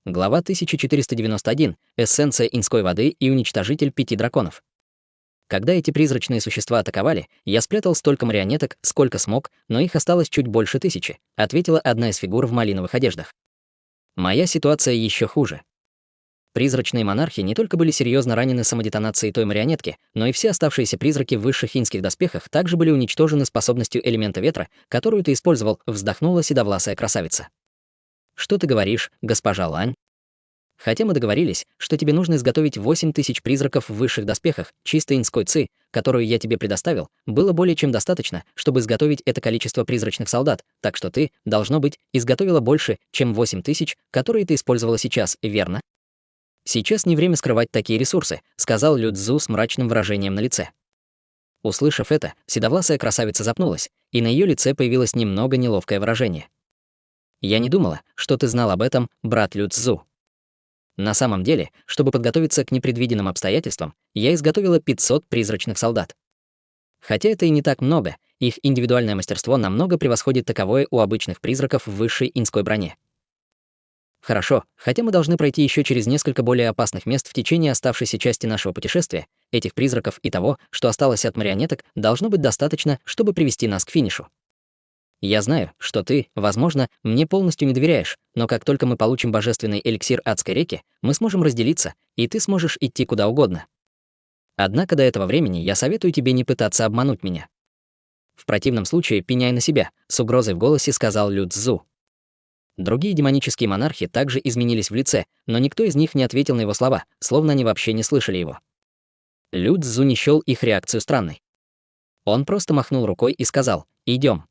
Глава 1491. Эссенция инской воды и уничтожитель 5 драконов. Когда эти призрачные существа атаковали, я спрятал столько марионеток, сколько смог, но их осталось чуть больше 1000, ответила одна из фигур в малиновых одеждах. Моя ситуация еще хуже. Призрачные монархи не только были серьезно ранены самодетонацией той марионетки, но и все оставшиеся призраки в высших инских доспехах также были уничтожены способностью элемента ветра, которую ты использовал, вздохнула седовласая красавица. Что ты говоришь, госпожа Лань? Хотя мы договорились, что тебе нужно изготовить 8000 призраков в высших доспехах, чистой инской ци, которую я тебе предоставил, было более чем достаточно, чтобы изготовить это количество призрачных солдат, так что ты, должно быть, изготовила больше, чем 8000, которые ты использовала сейчас, верно? Сейчас не время скрывать такие ресурсы, сказал Лю Цзу с мрачным выражением на лице. Услышав это, седовласая красавица запнулась, и на ее лице появилось немного неловкое выражение. Я не думала, что ты знал об этом, брат Лю Цзу. На самом деле, чтобы подготовиться к непредвиденным обстоятельствам, я изготовила 500 призрачных солдат. Хотя это и не так много, их индивидуальное мастерство намного превосходит таковое у обычных призраков в высшей инской броне. Хорошо, хотя мы должны пройти еще через несколько более опасных мест в течение оставшейся части нашего путешествия, этих призраков и того, что осталось от марионеток, должно быть достаточно, чтобы привести нас к финишу. Я знаю, что ты, возможно, мне полностью не доверяешь, но как только мы получим божественный эликсир адской реки, мы сможем разделиться, и ты сможешь идти куда угодно. Однако до этого времени я советую тебе не пытаться обмануть меня. В противном случае пеняй на себя, с угрозой в голосе сказал Лю Цзу. Другие демонические монархи также изменились в лице, но никто из них не ответил на его слова, словно они вообще не слышали его. Лю Цзу не счёл их реакцию странной. Он просто махнул рукой и сказал: «Идём».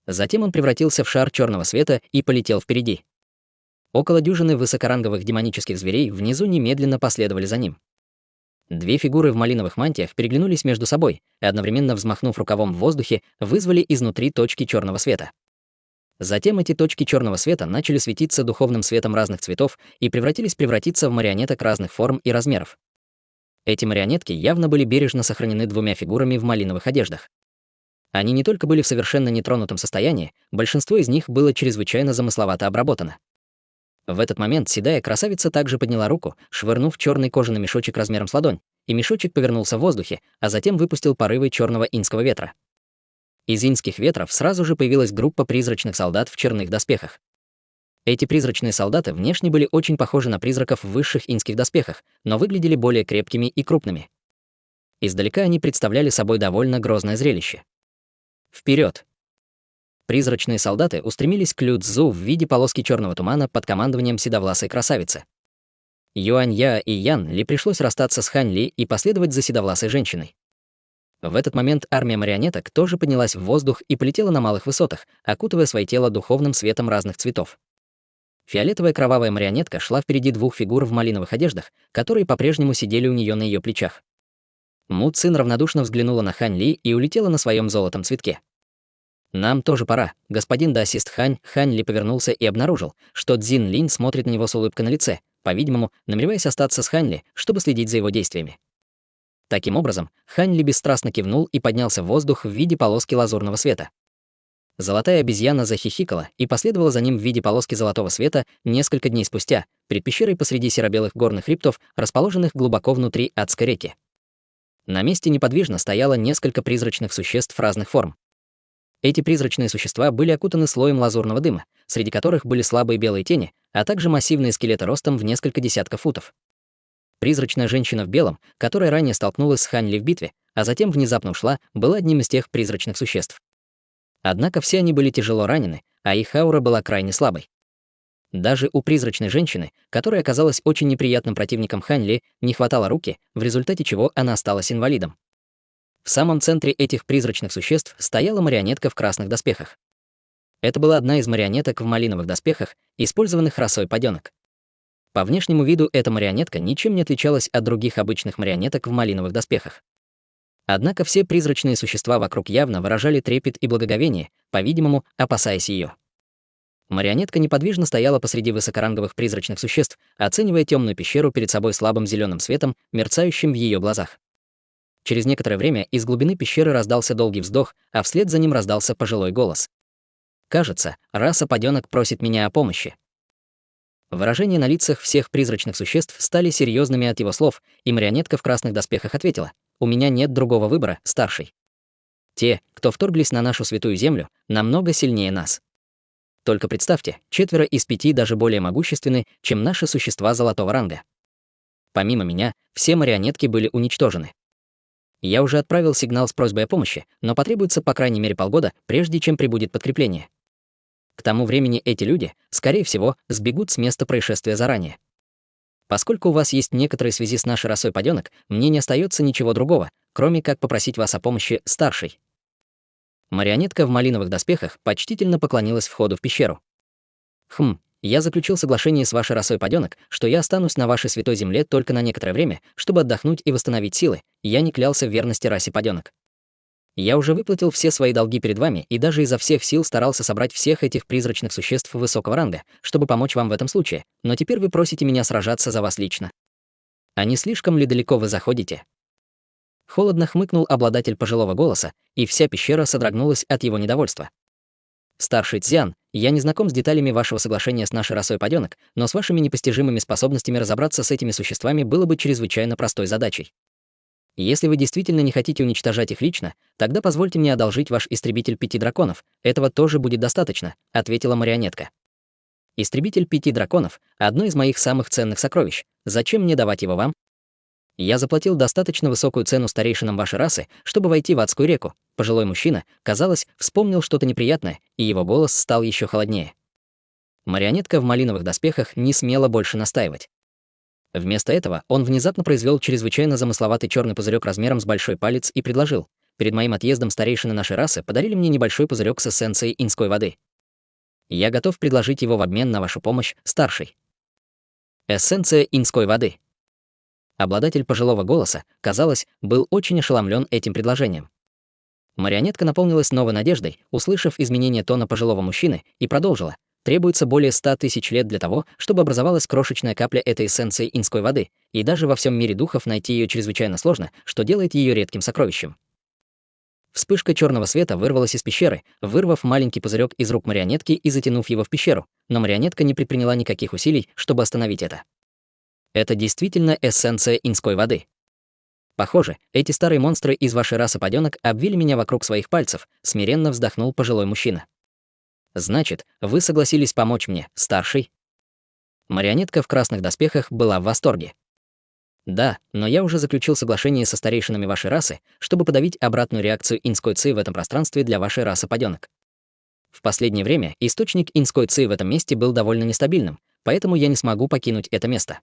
Затем он превратился в шар черного света и полетел впереди. Около дюжины высокоранговых демонических зверей внизу немедленно последовали за ним. Две фигуры в малиновых мантиях переглянулись между собой и, одновременно взмахнув рукавом в воздухе, вызвали изнутри точки черного света. Затем эти точки черного света начали светиться духовным светом разных цветов и превратиться в марионеток разных форм и размеров. Эти марионетки явно были бережно сохранены двумя фигурами в малиновых одеждах. Они не только были в совершенно нетронутом состоянии, большинство из них было чрезвычайно замысловато обработано. В этот момент седая красавица также подняла руку, швырнув черный кожаный мешочек размером с ладонь, и мешочек повернулся в воздухе, а затем выпустил порывы черного инского ветра. Из инских ветров сразу же появилась группа призрачных солдат в черных доспехах. Эти призрачные солдаты внешне были очень похожи на призраков в высших инских доспехах, но выглядели более крепкими и крупными. Издалека они представляли собой довольно грозное зрелище. Вперед! Призрачные солдаты устремились к Лю Цзу в виде полоски черного тумана под командованием седовласой красавицы. Юань Я и Ян Ли пришлось расстаться с Хань Ли и последовать за седовласой женщиной. В этот момент армия марионеток тоже поднялась в воздух и полетела на малых высотах, окутывая свое тело духовным светом разных цветов. Фиолетовая кровавая марионетка шла впереди двух фигур в малиновых одеждах, которые по-прежнему сидели у нее на ее плечах. Му Цин равнодушно взглянула на Хань Ли и улетела на своем золотом цветке. «Нам тоже пора», — господин даосист Хань Ли повернулся и обнаружил, что Цзин Линь смотрит на него с улыбкой на лице, по-видимому, намереваясь остаться с Хань Ли, чтобы следить за его действиями. Таким образом, Хань Ли бесстрастно кивнул и поднялся в воздух в виде полоски лазурного света. Золотая обезьяна захихикала и последовала за ним в виде полоски золотого света несколько дней спустя, перед пещерой посреди серо-белых горных хребтов, расположенных глубоко внутри адской реки. На месте неподвижно стояло несколько призрачных существ разных форм. Эти призрачные существа были окутаны слоем лазурного дыма, среди которых были слабые белые тени, а также массивные скелеты ростом в несколько десятков футов. Призрачная женщина в белом, которая ранее столкнулась с Хань Ли в битве, а затем внезапно ушла, была одним из тех призрачных существ. Однако все они были тяжело ранены, а их аура была крайне слабой. Даже у призрачной женщины, которая оказалась очень неприятным противником Хань Ли, не хватало руки, в результате чего она осталась инвалидом. В самом центре этих призрачных существ стояла марионетка в красных доспехах. Это была одна из марионеток в малиновых доспехах, использованных расой падёнок. По внешнему виду эта марионетка ничем не отличалась от других обычных марионеток в малиновых доспехах. Однако все призрачные существа вокруг явно выражали трепет и благоговение, по-видимому, опасаясь ее. Марионетка неподвижно стояла посреди высокоранговых призрачных существ, оценивая темную пещеру перед собой слабым зеленым светом, мерцающим в ее глазах. Через некоторое время из глубины пещеры раздался долгий вздох, а вслед за ним раздался пожилой голос. «Кажется, раса падёнок просит меня о помощи». Выражения на лицах всех призрачных существ стали серьезными от его слов, и марионетка в красных доспехах ответила: «У меня нет другого выбора, старший. Те, кто вторглись на нашу святую землю, намного сильнее нас. Только представьте, 4 из 5 даже более могущественны, чем наши существа золотого ранга. Помимо меня, все марионетки были уничтожены. Я уже отправил сигнал с просьбой о помощи, но потребуется по крайней мере полгода, прежде чем прибудет подкрепление. К тому времени эти люди, скорее всего, сбегут с места происшествия заранее. Поскольку у вас есть некоторые связи с нашей расой подёнок, мне не остается ничего другого, кроме как попросить вас о помощи, старший». Марионетка в малиновых доспехах почтительно поклонилась входу в пещеру. Я заключил соглашение с вашей расой подёнок, что я останусь на вашей святой земле только на некоторое время, чтобы отдохнуть и восстановить силы. Я не клялся в верности расе подёнок. Я уже выплатил все свои долги перед вами и даже изо всех сил старался собрать всех этих призрачных существ высокого ранга, чтобы помочь вам в этом случае, но теперь вы просите меня сражаться за вас лично. А не слишком ли далеко вы заходите?» Холодно хмыкнул обладатель пожилого голоса, и вся пещера содрогнулась от его недовольства. «Старший Цзян, я не знаком с деталями вашего соглашения с нашей расой подёнок, но с вашими непостижимыми способностями разобраться с этими существами было бы чрезвычайно простой задачей. Если вы действительно не хотите уничтожать их лично, тогда позвольте мне одолжить ваш истребитель 5 драконов. Этого тоже будет достаточно», — ответила марионетка. «Истребитель 5 драконов — одно из моих самых ценных сокровищ. Зачем мне давать его вам? Я заплатил достаточно высокую цену старейшинам вашей расы, чтобы войти в адскую реку». Пожилой мужчина, казалось, вспомнил что-то неприятное, и его голос стал еще холоднее. Марионетка в малиновых доспехах не смела больше настаивать. Вместо этого он внезапно произвел чрезвычайно замысловатый черный пузырек размером с большой палец и предложил: «Перед моим отъездом старейшины нашей расы подарили мне небольшой пузырек с эссенцией инской воды. Я готов предложить его в обмен на вашу помощь, старший». Эссенция инской воды. Обладатель пожилого голоса, казалось, был очень ошеломлен этим предложением. Марионетка наполнилась новой надеждой, услышав изменение тона пожилого мужчины, и продолжила: «Требуется более 100 тысяч лет для того, чтобы образовалась крошечная капля этой эссенции инской воды, и даже во всем мире духов найти ее чрезвычайно сложно, что делает ее редким сокровищем». Вспышка черного света вырвалась из пещеры, вырвав маленький пузырек из рук марионетки и затянув его в пещеру, но марионетка не предприняла никаких усилий, чтобы остановить это. Это действительно эссенция инской воды. Похоже, эти старые монстры из вашей расы подёнок обвили меня вокруг своих пальцев, смиренно вздохнул пожилой мужчина. «Значит, вы согласились помочь мне, старший?» Марионетка в красных доспехах была в восторге. «Да, но я уже заключил соглашение со старейшинами вашей расы, чтобы подавить обратную реакцию инской ци в этом пространстве для вашей расы подёнок. В последнее время источник инской ци в этом месте был довольно нестабильным, поэтому я не смогу покинуть это место.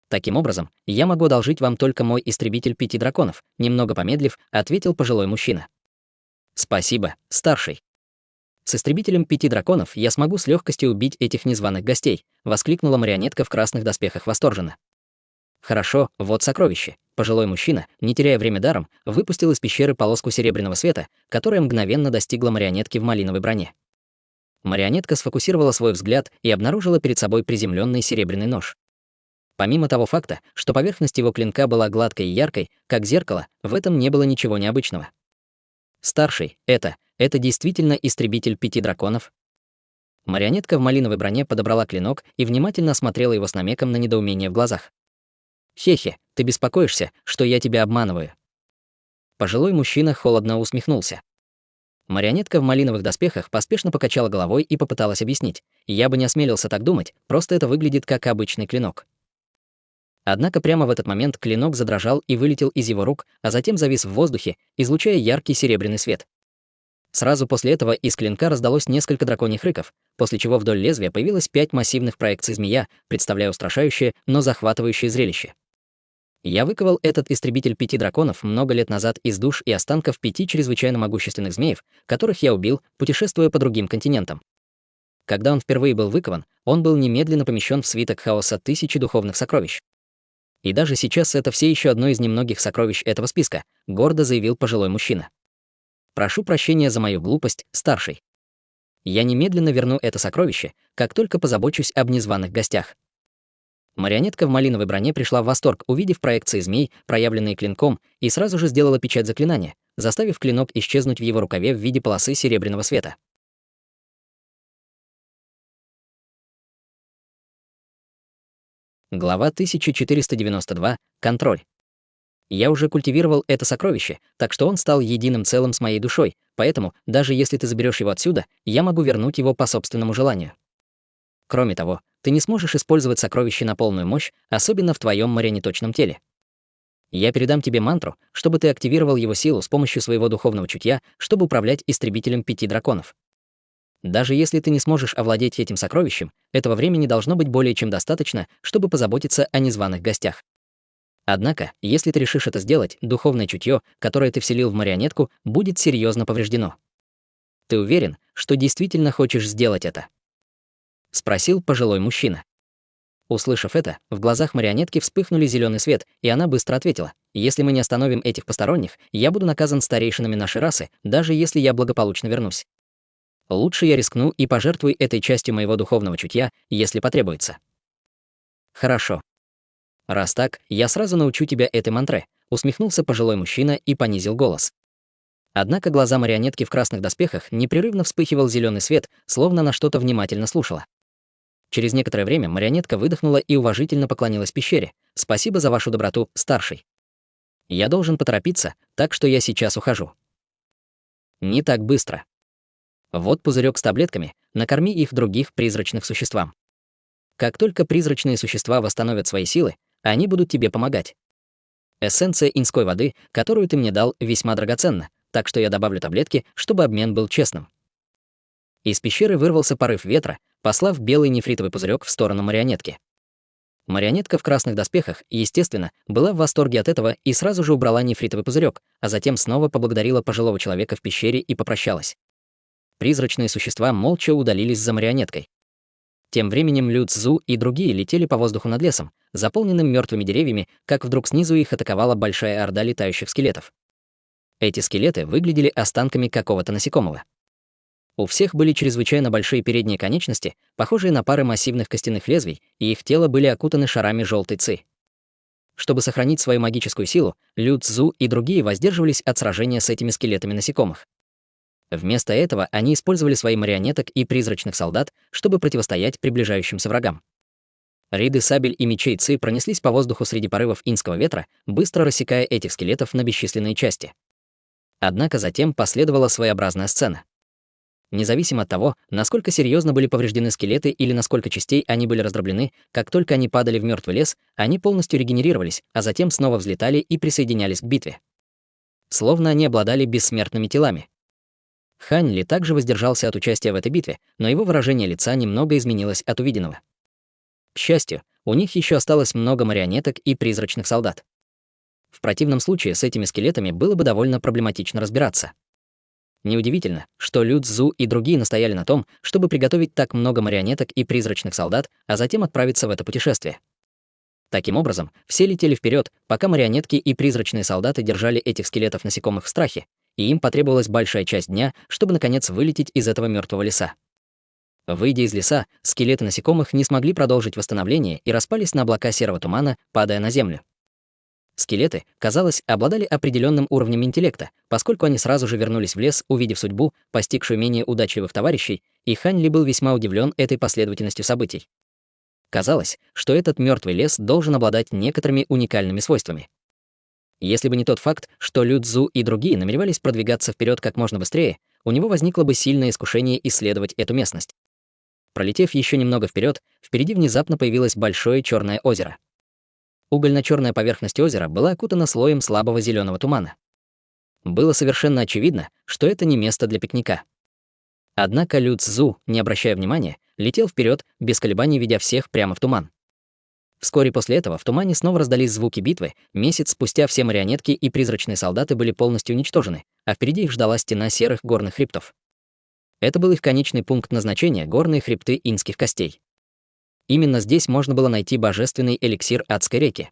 Таким образом, я могу одолжить вам только мой истребитель 5 драконов», немного помедлив, ответил пожилой мужчина. «Спасибо, старший. С истребителем 5 драконов я смогу с легкостью убить этих незваных гостей», воскликнула марионетка в красных доспехах восторженно. «Хорошо, вот сокровище». Пожилой мужчина, не теряя время даром, выпустил из пещеры полоску серебряного света, которая мгновенно достигла марионетки в малиновой броне. Марионетка сфокусировала свой взгляд и обнаружила перед собой приземленный серебряный нож. Помимо того факта, что поверхность его клинка была гладкой и яркой, как зеркало, в этом не было ничего необычного. «Старший, это действительно истребитель 5 драконов?» Марионетка в малиновой броне подобрала клинок и внимательно осмотрела его с намеком на недоумение в глазах. «Хе-хе, ты беспокоишься, что я тебя обманываю?» Пожилой мужчина холодно усмехнулся. Марионетка в малиновых доспехах поспешно покачала головой и попыталась объяснить: «Я бы не осмелился так думать, просто это выглядит как обычный клинок». Однако прямо в этот момент клинок задрожал и вылетел из его рук, а затем завис в воздухе, излучая яркий серебряный свет. Сразу после этого из клинка раздалось несколько драконьих рыков, после чего вдоль лезвия появилось 5 массивных проекций змея, представляя устрашающее, но захватывающее зрелище. Я выковал этот истребитель 5 драконов много лет назад из душ и останков 5 чрезвычайно могущественных змеев, которых я убил, путешествуя по другим континентам. Когда он впервые был выкован, он был немедленно помещен в свиток хаоса 1000 духовных сокровищ. И даже сейчас это все еще одно из немногих сокровищ этого списка, гордо заявил пожилой мужчина. «Прошу прощения за мою глупость, старший. Я немедленно верну это сокровище, как только позабочусь об незваных гостях». Марионетка в малиновой броне пришла в восторг, увидев проекции змей, проявленные клинком, и сразу же сделала печать заклинания, заставив клинок исчезнуть в его рукаве в виде полосы серебряного света. Глава 1492. Контроль. Я уже культивировал это сокровище, так что он стал единым целым с моей душой, поэтому, даже если ты заберешь его отсюда, я могу вернуть его по собственному желанию. Кроме того, ты не сможешь использовать сокровище на полную мощь, особенно в твоем марионеточном теле. Я передам тебе мантру, чтобы ты активировал его силу с помощью своего духовного чутья, чтобы управлять истребителем 5 драконов. Даже если ты не сможешь овладеть этим сокровищем, этого времени должно быть более чем достаточно, чтобы позаботиться о незваных гостях. Однако, если ты решишь это сделать, духовное чутье, которое ты вселил в марионетку, будет серьезно повреждено. Ты уверен, что действительно хочешь сделать это? Спросил пожилой мужчина. Услышав это, в глазах марионетки вспыхнули зеленый свет, и она быстро ответила: «Если мы не остановим этих посторонних, я буду наказан старейшинами нашей расы, даже если я благополучно вернусь. Лучше я рискну и пожертвую этой частью моего духовного чутья, если потребуется». «Хорошо. Раз так, я сразу научу тебя этой мантре», усмехнулся пожилой мужчина и понизил голос. Однако глаза марионетки в красных доспехах непрерывно вспыхивал зеленый свет, словно на что-то внимательно слушала. Через некоторое время марионетка выдохнула и уважительно поклонилась пещере. «Спасибо за вашу доброту, старший. Я должен поторопиться, так что я сейчас ухожу». «Не так быстро. Вот пузырек с таблетками, накорми их других призрачных существам. Как только призрачные существа восстановят свои силы, они будут тебе помогать. Эссенция инской воды, которую ты мне дал, весьма драгоценна, так что я добавлю таблетки, чтобы обмен был честным». Из пещеры вырвался порыв ветра, послав белый нефритовый пузырек в сторону марионетки. Марионетка в красных доспехах, естественно, была в восторге от этого и сразу же убрала нефритовый пузырек, а затем снова поблагодарила пожилого человека в пещере и попрощалась. Призрачные существа молча удалились за марионеткой. Тем временем Лю Цзу и другие летели по воздуху над лесом, заполненным мертвыми деревьями, как вдруг снизу их атаковала большая орда летающих скелетов. Эти скелеты выглядели останками какого-то насекомого. У всех были чрезвычайно большие передние конечности, похожие на пары массивных костяных лезвий, и их тела были окутаны шарами желтой ци. Чтобы сохранить свою магическую силу, Лю Цзу и другие воздерживались от сражения с этими скелетами насекомых. Вместо этого они использовали свои марионеток и призрачных солдат, чтобы противостоять приближающимся врагам. Ряды сабель и мечей ци пронеслись по воздуху среди порывов инского ветра, быстро рассекая этих скелетов на бесчисленные части. Однако затем последовала своеобразная сцена. Независимо от того, насколько серьезно были повреждены скелеты или на сколько частей они были раздроблены, как только они падали в мертвый лес, они полностью регенерировались, а затем снова взлетали и присоединялись к битве. Словно они обладали бессмертными телами. Хань Ли также воздержался от участия в этой битве, но его выражение лица немного изменилось от увиденного. К счастью, у них еще осталось много марионеток и призрачных солдат. В противном случае с этими скелетами было бы довольно проблематично разбираться. Неудивительно, что Лю Цзу и другие настояли на том, чтобы приготовить так много марионеток и призрачных солдат, а затем отправиться в это путешествие. Таким образом, все летели вперед, пока марионетки и призрачные солдаты держали этих скелетов насекомых в страхе, и им потребовалась большая часть дня, чтобы наконец вылететь из этого мертвого леса. Выйдя из леса, скелеты насекомых не смогли продолжить восстановление и распались на облака серого тумана, падая на землю. Скелеты, казалось, обладали определенным уровнем интеллекта, поскольку они сразу же вернулись в лес, увидев судьбу, постигшую менее удачливых товарищей, и Хань Ли был весьма удивлен этой последовательностью событий. Казалось, что этот мертвый лес должен обладать некоторыми уникальными свойствами. Если бы не тот факт, что Лю Цзу и другие намеревались продвигаться вперед как можно быстрее, у него возникло бы сильное искушение исследовать эту местность. Пролетев еще немного вперед, впереди внезапно появилось большое черное озеро. Угольно-черная поверхность озера была окутана слоем слабого зеленого тумана. Было совершенно очевидно, что это не место для пикника. Однако Лю Цзу, не обращая внимания, летел вперед, без колебаний ведя всех прямо в туман. Вскоре после этого в тумане снова раздались звуки битвы, месяц спустя все марионетки и призрачные солдаты были полностью уничтожены, а впереди их ждала стена серых горных хребтов. Это был их конечный пункт назначения — горные хребты инских костей. Именно здесь можно было найти божественный эликсир адской реки.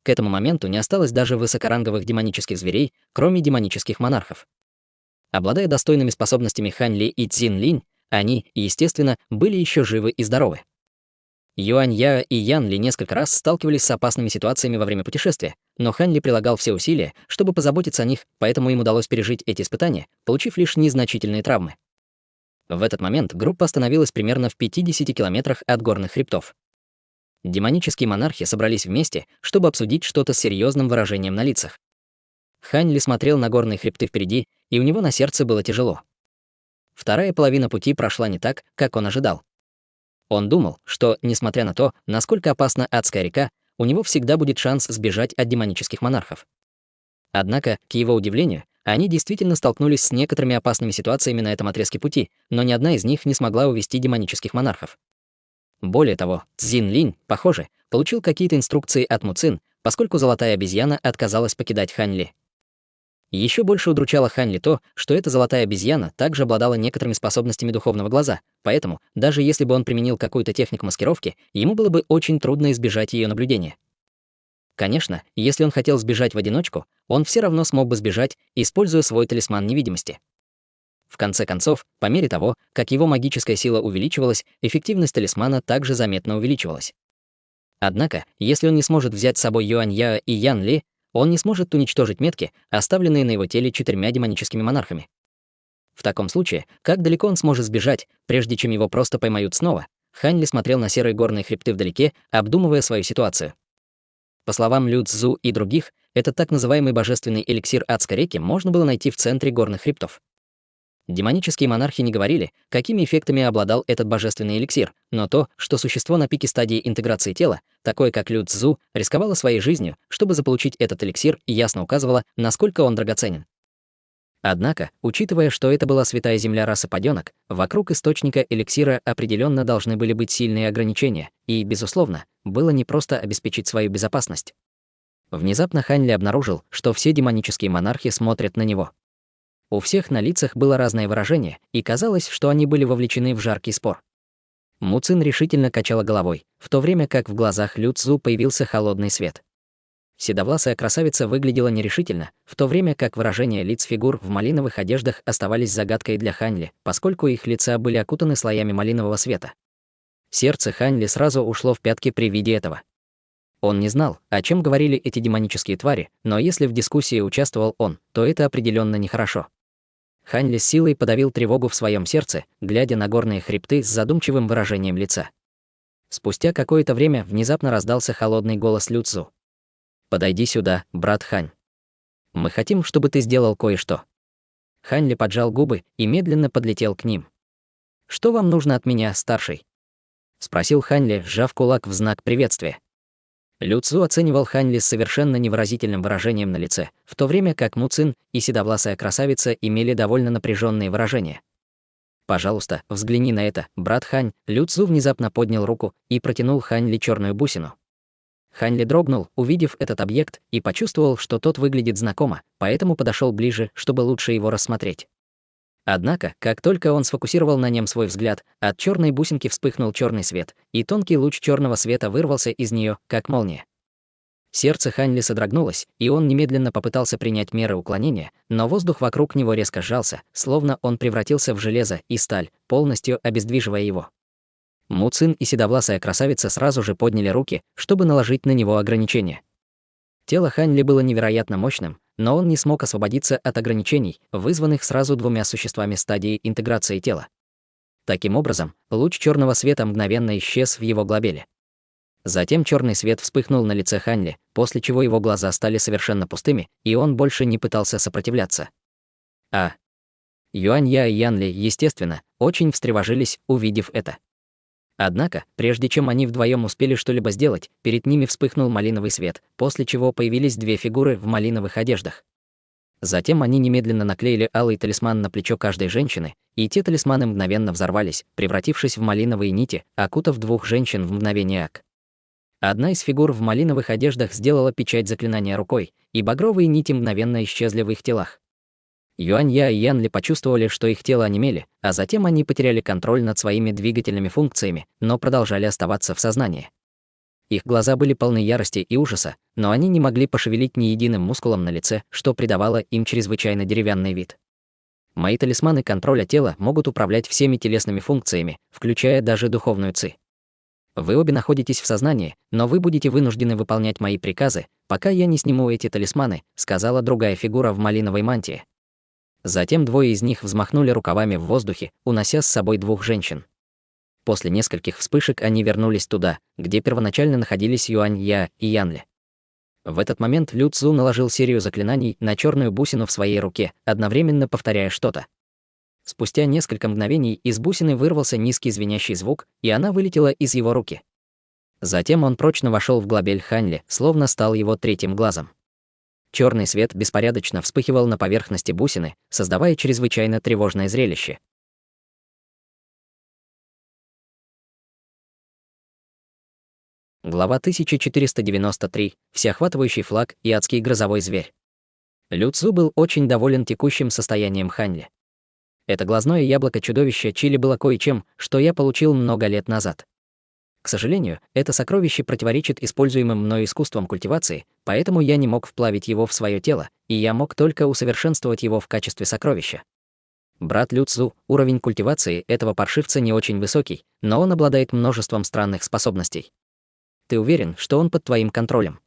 К этому моменту не осталось даже высокоранговых демонических зверей, кроме демонических монархов. Обладая достойными способностями Хань Ли и Цзин Линь, они, естественно, были еще живы и здоровы. Юань Яо и Ян Ли несколько раз сталкивались с опасными ситуациями во время путешествия, но Хань Ли прилагал все усилия, чтобы позаботиться о них, поэтому им удалось пережить эти испытания, получив лишь незначительные травмы. В этот момент группа остановилась примерно в 50 километрах от горных хребтов. Демонические монархи собрались вместе, чтобы обсудить что-то с серьезным выражением на лицах. Хань Ли смотрел на горные хребты впереди, и у него на сердце было тяжело. Вторая половина пути прошла не так, как он ожидал. Он думал, что, несмотря на то, насколько опасна адская река, у него всегда будет шанс сбежать от демонических монархов. Однако, к его удивлению, они действительно столкнулись с некоторыми опасными ситуациями на этом отрезке пути, но ни одна из них не смогла увести демонических монархов. Более того, Цзин Линь, похоже, получил какие-то инструкции от Му Цин, поскольку золотая обезьяна отказалась покидать Хань Ли. Еще больше удручало Хань Ли то, что эта золотая обезьяна также обладала некоторыми способностями духовного глаза, поэтому, даже если бы он применил какую-то технику маскировки, ему было бы очень трудно избежать ее наблюдения. Конечно, если он хотел сбежать в одиночку, он все равно смог бы сбежать, используя свой талисман невидимости. В конце концов, по мере того, как его магическая сила увеличивалась, эффективность талисмана также заметно увеличивалась. Однако, если он не сможет взять с собой Юань Яо и Ян Ли, он не сможет уничтожить метки, оставленные на его теле 4 демоническими монархами. В таком случае, как далеко он сможет сбежать, прежде чем его просто поймают снова? Хань Ли смотрел на серые горные хребты вдалеке, обдумывая свою ситуацию. По словам Лю Цзу и других, этот так называемый божественный эликсир адской реки можно было найти в центре горных хребтов. Демонические монархи не говорили, какими эффектами обладал этот божественный эликсир, но то, что существо на пике стадии интеграции тела, такое как Лю Цзу, рисковало своей жизнью, чтобы заполучить этот эликсир, ясно указывало, насколько он драгоценен. Однако, учитывая, что это была святая земля расы падёнок, вокруг источника эликсира определенно должны были быть сильные ограничения, и, безусловно, было непросто обеспечить свою безопасность. Внезапно Хань Ли обнаружил, что все демонические монархи смотрят на него. У всех на лицах было разное выражение, и казалось, что они были вовлечены в жаркий спор. Му Цин решительно качала головой, в то время как в глазах Лю Цзу появился холодный свет. Седовласая красавица выглядела нерешительно, в то время как выражения лиц фигур в малиновых одеждах оставались загадкой для Хань Ли, поскольку их лица были окутаны слоями малинового света. Сердце Хань Ли сразу ушло в пятки при виде этого. Он не знал, о чем говорили эти демонические твари, но если в дискуссии участвовал он, то это определенно нехорошо. Хань Ли с силой подавил тревогу в своем сердце, глядя на горные хребты с задумчивым выражением лица. Спустя какое-то время внезапно раздался холодный голос Лю Цзу. «Подойди сюда, брат Хань. Мы хотим, чтобы ты сделал кое-что». Хань Ли поджал губы и медленно подлетел к ним. «Что вам нужно от меня, старший?» — спросил Хань Ли, сжав кулак в знак приветствия. Лю Цзу оценивал Хань Ли с совершенно невыразительным выражением на лице, в то время как Му Цин и седовласая красавица имели довольно напряженные выражения. «Пожалуйста, взгляни на это, брат Хань». Лю Цзу внезапно поднял руку и протянул Хань Ли черную бусину. Хань Ли дрогнул, увидев этот объект, и почувствовал, что тот выглядит знакомо, поэтому подошел ближе, чтобы лучше его рассмотреть. Однако, как только он сфокусировал на нем свой взгляд, от черной бусинки вспыхнул черный свет, и тонкий луч черного света вырвался из нее, как молния. Сердце Хань Ли содрогнулось, и он немедленно попытался принять меры уклонения, но воздух вокруг него резко сжался, словно он превратился в железо и сталь, полностью обездвиживая его. Му Цин и седовласая красавица сразу же подняли руки, чтобы наложить на него ограничения. Тело Хань Ли было невероятно мощным, но он не смог освободиться от ограничений, вызванных сразу 2 существами стадии интеграции тела. Таким образом, луч черного света мгновенно исчез в его глобеле. Затем черный свет вспыхнул на лице Хань Ли, после чего его глаза стали совершенно пустыми, и он больше не пытался сопротивляться. Юань Я и Ян Ли, естественно, очень встревожились, увидев это. Однако, прежде чем они вдвоем успели что-либо сделать, перед ними вспыхнул малиновый свет, после чего появились 2 фигуры в малиновых одеждах. Затем они немедленно наклеили алый талисман на плечо каждой женщины, и те талисманы мгновенно взорвались, превратившись в малиновые нити, окутав 2 женщин в мгновение ока. Одна из фигур в малиновых одеждах сделала печать заклинания рукой, и багровые нити мгновенно исчезли в их телах. Юань Я и Ян Ли почувствовали, что их тела онемели, а затем они потеряли контроль над своими двигательными функциями, но продолжали оставаться в сознании. Их глаза были полны ярости и ужаса, но они не могли пошевелить ни единым мускулом на лице, что придавало им чрезвычайно деревянный вид. Мои талисманы контроля тела могут управлять всеми телесными функциями, включая даже духовную ци. Вы обе находитесь в сознании, но вы будете вынуждены выполнять мои приказы, пока я не сниму эти талисманы, сказала другая фигура в малиновой мантии. Затем 2 из них взмахнули рукавами в воздухе, унося с собой 2 женщин. После нескольких вспышек они вернулись туда, где первоначально находились Юань Я и Янли. В этот момент Лю Цзу наложил серию заклинаний на черную бусину в своей руке, одновременно повторяя что-то. Спустя несколько мгновений из бусины вырвался низкий звенящий звук, и она вылетела из его руки. Затем он прочно вошел в глобель Ханьли, словно стал его третьим глазом. Черный свет беспорядочно вспыхивал на поверхности бусины, создавая чрезвычайно тревожное зрелище. Глава 1493. Всеохватывающий флаг и адский грозовой зверь. Лю Цзу был очень доволен текущим состоянием Ханьли. Это глазное яблоко чудовища Чили было кое-чем, что я получил много лет назад. К сожалению, это сокровище противоречит используемым мною искусствам культивации, поэтому я не мог вплавить его в свое тело, и я мог только усовершенствовать его в качестве сокровища. Брат Лю Цзу, уровень культивации этого паршивца не очень высокий, но он обладает множеством странных способностей. Ты уверен, что он под твоим контролем?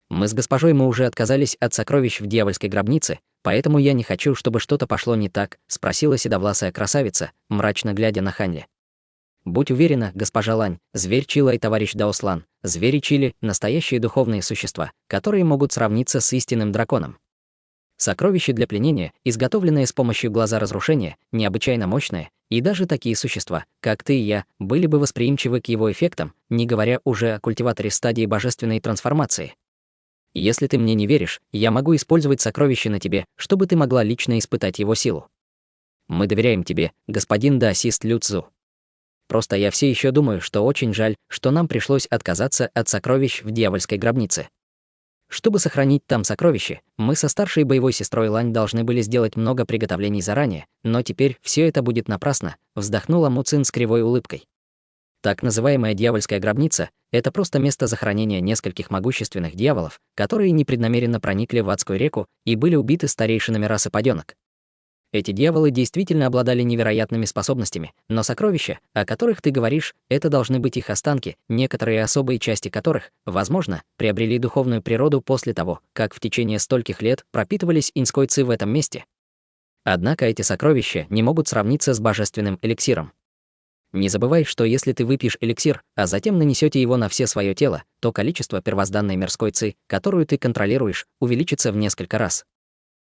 Мы с госпожой мы уже отказались от сокровищ в дьявольской гробнице, поэтому я не хочу, чтобы что-то пошло не так, спросила седовласая красавица, мрачно глядя на Ханьли. Будь уверена, госпожа Лань, зверь Чила и товарищ Даослан, звери Чили — настоящие духовные существа, которые могут сравниться с истинным драконом. Сокровище для пленения, изготовленное с помощью глаза разрушения, необычайно мощное, и даже такие существа, как ты и я, были бы восприимчивы к его эффектам, не говоря уже о культиваторе стадии божественной трансформации. Если ты мне не веришь, я могу использовать сокровище на тебе, чтобы ты могла лично испытать его силу. Мы доверяем тебе, господин даосист Лю Цзу. Просто я все еще думаю, что очень жаль, что нам пришлось отказаться от сокровищ в дьявольской гробнице. Чтобы сохранить там сокровище, мы со старшей боевой сестрой Лань должны были сделать много приготовлений заранее, но теперь все это будет напрасно, вздохнула Му Цин с кривой улыбкой. Так называемая дьявольская гробница — это просто место захоронения нескольких могущественных дьяволов, которые непреднамеренно проникли в адскую реку и были убиты старейшинами расы падёнок. Эти дьяволы действительно обладали невероятными способностями, но сокровища, о которых ты говоришь, это должны быть их останки, некоторые особые части которых, возможно, приобрели духовную природу после того, как в течение стольких лет пропитывались инской ци в этом месте. Однако эти сокровища не могут сравниться с божественным эликсиром. Не забывай, что если ты выпьешь эликсир, а затем нанесете его на все свое тело, то количество первозданной мирской ци, которую ты контролируешь, увеличится в несколько раз.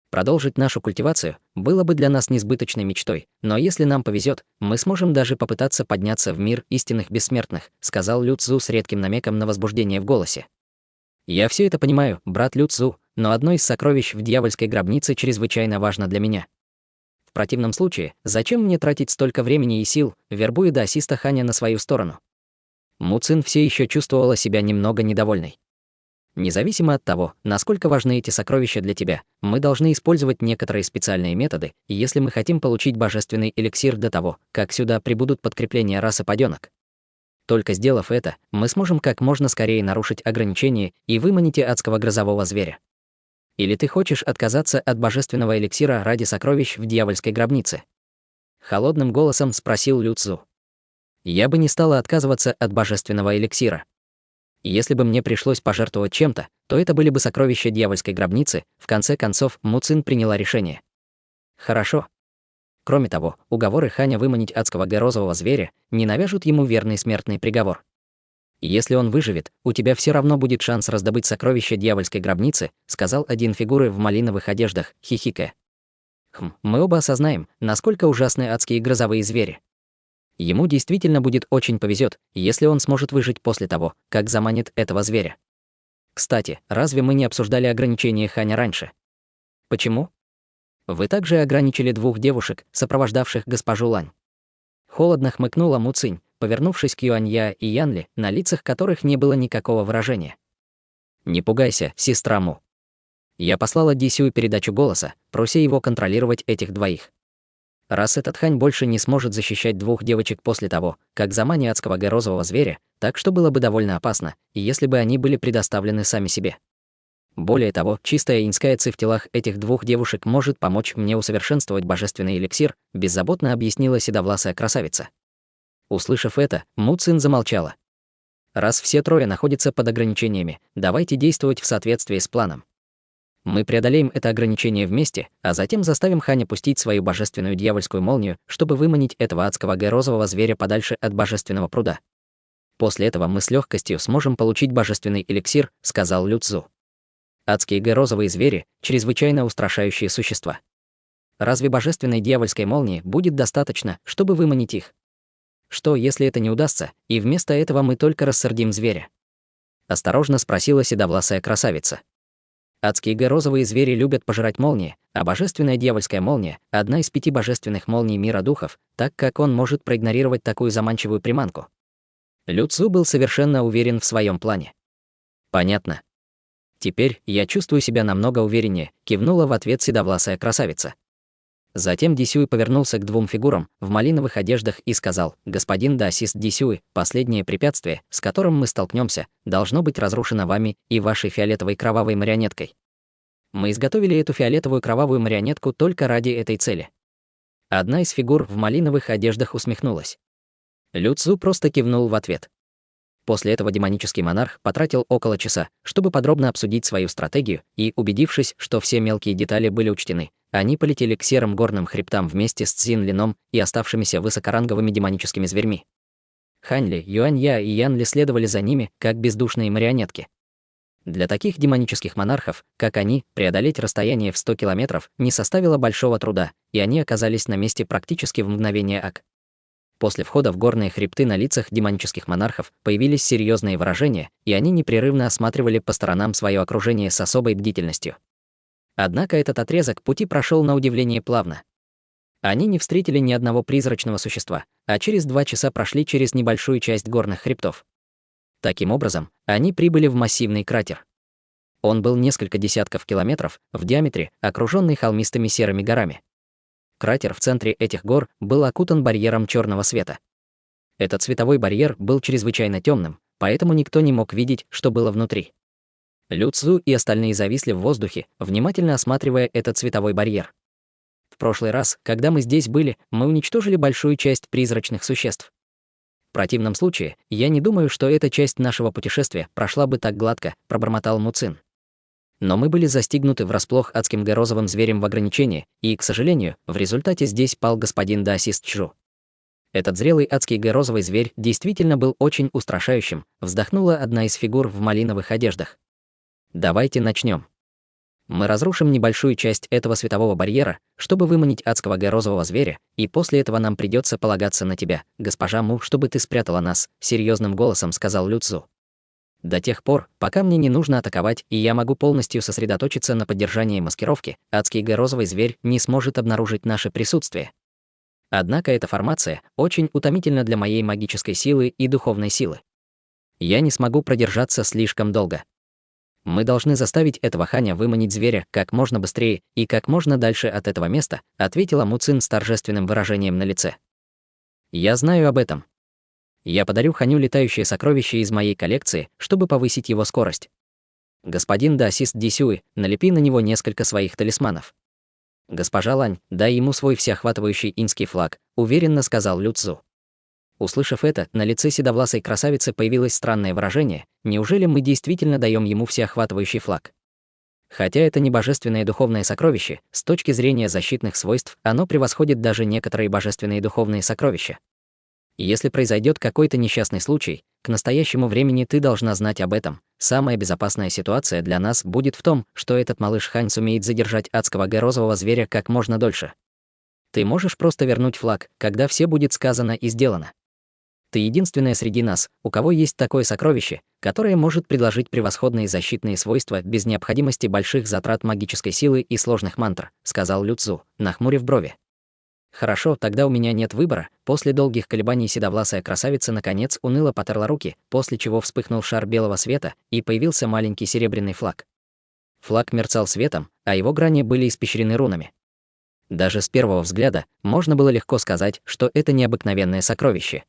Продолжить нашу культивацию было бы для нас несбыточной мечтой, но если нам повезет, мы сможем даже попытаться подняться в мир истинных бессмертных, сказал Лю Цзу с редким намеком на возбуждение в голосе. Я все это понимаю, брат Лю Цзу, но одно из сокровищ в дьявольской гробнице чрезвычайно важно для меня. В противном случае, зачем мне тратить столько времени и сил, вербуя даосиста Ханя на свою сторону? Му Цин все еще чувствовала себя немного недовольной. Независимо от того, насколько важны эти сокровища для тебя, мы должны использовать некоторые специальные методы, если мы хотим получить божественный эликсир до того, как сюда прибудут подкрепления расы падёнок. Только сделав это, мы сможем как можно скорее нарушить ограничения и выманить адского грозового зверя. Или ты хочешь отказаться от божественного эликсира ради сокровищ в дьявольской гробнице? Холодным голосом спросил Лю Цзу. Я бы не стала отказываться от божественного эликсира. Если бы мне пришлось пожертвовать чем-то, то это были бы сокровища дьявольской гробницы. В конце концов, Му Цин приняла решение. Хорошо. Кроме того, уговоры Ханя выманить адского грозового зверя не навяжут ему верный смертный приговор. Если он выживет, у тебя все равно будет шанс раздобыть сокровища дьявольской гробницы, сказал один фигуры в малиновых одеждах, хихикая. Мы оба осознаем, насколько ужасны адские грозовые звери. Ему действительно будет очень повезет, если он сможет выжить после того, как заманит этого зверя. Кстати, разве мы не обсуждали ограничения Ханя раньше? Почему? Вы также ограничили 2 девушек, сопровождавших госпожу Лань. Холодно хмыкнула Му Цинь, повернувшись к Юанья и Янли, на лицах которых не было никакого выражения. Не пугайся, сестра Му. Я послала Дисюю передачу голоса, прося его контролировать этих 2. Раз этот Хань больше не сможет защищать 2 девочек после того, как заманит адского грозового зверя, так что было бы довольно опасно, если бы они были предоставлены сами себе. Более того, чистая инская ци в телах этих 2 девушек может помочь мне усовершенствовать божественный эликсир, беззаботно объяснила седовласая красавица. Услышав это, Му Цин замолчала. Раз все 3 находятся под ограничениями, давайте действовать в соответствии с планом. Мы преодолеем это ограничение вместе, а затем заставим Ханя пустить свою божественную дьявольскую молнию, чтобы выманить этого адского розового зверя подальше от божественного пруда. После этого мы с легкостью сможем получить божественный эликсир, сказал Лю Цзу. Адские розовые звери – чрезвычайно устрашающие существа. Разве божественной дьявольской молнии будет достаточно, чтобы выманить их? Что, если это не удастся, и вместо этого мы только рассердим зверя? Осторожно спросила седовласая красавица. Адские розовые звери любят пожирать молнии, а божественная дьявольская молния – одна из 5 божественных молний мира духов, так как он может проигнорировать такую заманчивую приманку. Лю Цзу был совершенно уверен в своем плане. Понятно. Теперь я чувствую себя намного увереннее, кивнула в ответ седовласая красавица. Затем Дисюй повернулся к 2 фигурам в малиновых одеждах и сказал: «Господин Даосист Дисюй, последнее препятствие, с которым мы столкнемся, должно быть разрушено вами и вашей фиолетовой кровавой марионеткой. Мы изготовили эту фиолетовую кровавую марионетку только ради этой цели». Одна из фигур в малиновых одеждах усмехнулась. Лю Цзу просто кивнул в ответ. После этого демонический монарх потратил около часа, чтобы подробно обсудить свою стратегию, и, убедившись, что все мелкие детали были учтены, они полетели к серым горным хребтам вместе с Цзин Лином и оставшимися высокоранговыми демоническими зверьми. Ханьли, Юанья и Янли следовали за ними, как бездушные марионетки. Для таких демонических монархов, как они, преодолеть расстояние в 100 километров не составило большого труда, и они оказались на месте практически в мгновение ока. После входа в горные хребты на лицах демонических монархов появились серьезные выражения, и они непрерывно осматривали по сторонам свое окружение с особой бдительностью. Однако этот отрезок пути прошел на удивление плавно. Они не встретили ни одного призрачного существа, а через 2 часа прошли через небольшую часть горных хребтов. Таким образом, они прибыли в массивный кратер. Он был несколько десятков километров в диаметре, окруженный холмистыми серыми горами. Кратер в центре этих гор был окутан барьером черного света. Этот световой барьер был чрезвычайно темным, поэтому никто не мог видеть, что было внутри. Лю Цзу и остальные зависли в воздухе, внимательно осматривая этот световой барьер. В прошлый раз, когда мы здесь были, мы уничтожили большую часть призрачных существ. В противном случае, я не думаю, что эта часть нашего путешествия прошла бы так гладко, пробормотал Му Цин. Но мы были застигнуты врасплох адским розовым зверем в ограничении, и, к сожалению, в результате здесь пал господин Даосист Чжу. Этот зрелый адский розовый зверь действительно был очень устрашающим, вздохнула одна из фигур в малиновых одеждах. Давайте начнем. Мы разрушим небольшую часть этого светового барьера, чтобы выманить адского розового зверя, и после этого нам придется полагаться на тебя, госпожа Му, чтобы ты спрятала нас, серьезным голосом сказал Лю Цзу. До тех пор, пока мне не нужно атаковать, и я могу полностью сосредоточиться на поддержании маскировки, адский розовый зверь не сможет обнаружить наше присутствие. Однако эта формация очень утомительна для моей магической силы и духовной силы. Я не смогу продержаться слишком долго. Мы должны заставить этого Ханя выманить зверя как можно быстрее и как можно дальше от этого места, ответила Му Цин с торжественным выражением на лице. Я знаю об этом. Я подарю Ханю летающее сокровище из моей коллекции, чтобы повысить его скорость. Господин Даосист Дисюй, налепи на него несколько своих талисманов. Госпожа Лань, дай ему свой всеохватывающий инский флаг, уверенно сказал Лю Цзу. Услышав это, на лице седовласой красавицы появилось странное выражение: неужели мы действительно даем ему всеохватывающий флаг? Хотя это не божественное духовное сокровище, с точки зрения защитных свойств оно превосходит даже некоторые божественные духовные сокровища. Если произойдет какой-то несчастный случай, к настоящему времени ты должна знать об этом. Самая безопасная ситуация для нас будет в том, что этот малыш Хань сумеет задержать адского розового зверя как можно дольше. Ты можешь просто вернуть флаг, когда все будет сказано и сделано. Ты единственная среди нас, у кого есть такое сокровище, которое может предложить превосходные защитные свойства без необходимости больших затрат магической силы и сложных мантр, сказал Лю Цзу, нахмурив брови. Хорошо, тогда у меня нет выбора. После долгих колебаний седовласая красавица наконец уныло потерла руки, после чего вспыхнул шар белого света, и появился маленький серебряный флаг. Флаг мерцал светом, а его грани были испещрены рунами. Даже с первого взгляда можно было легко сказать, что это необыкновенное сокровище.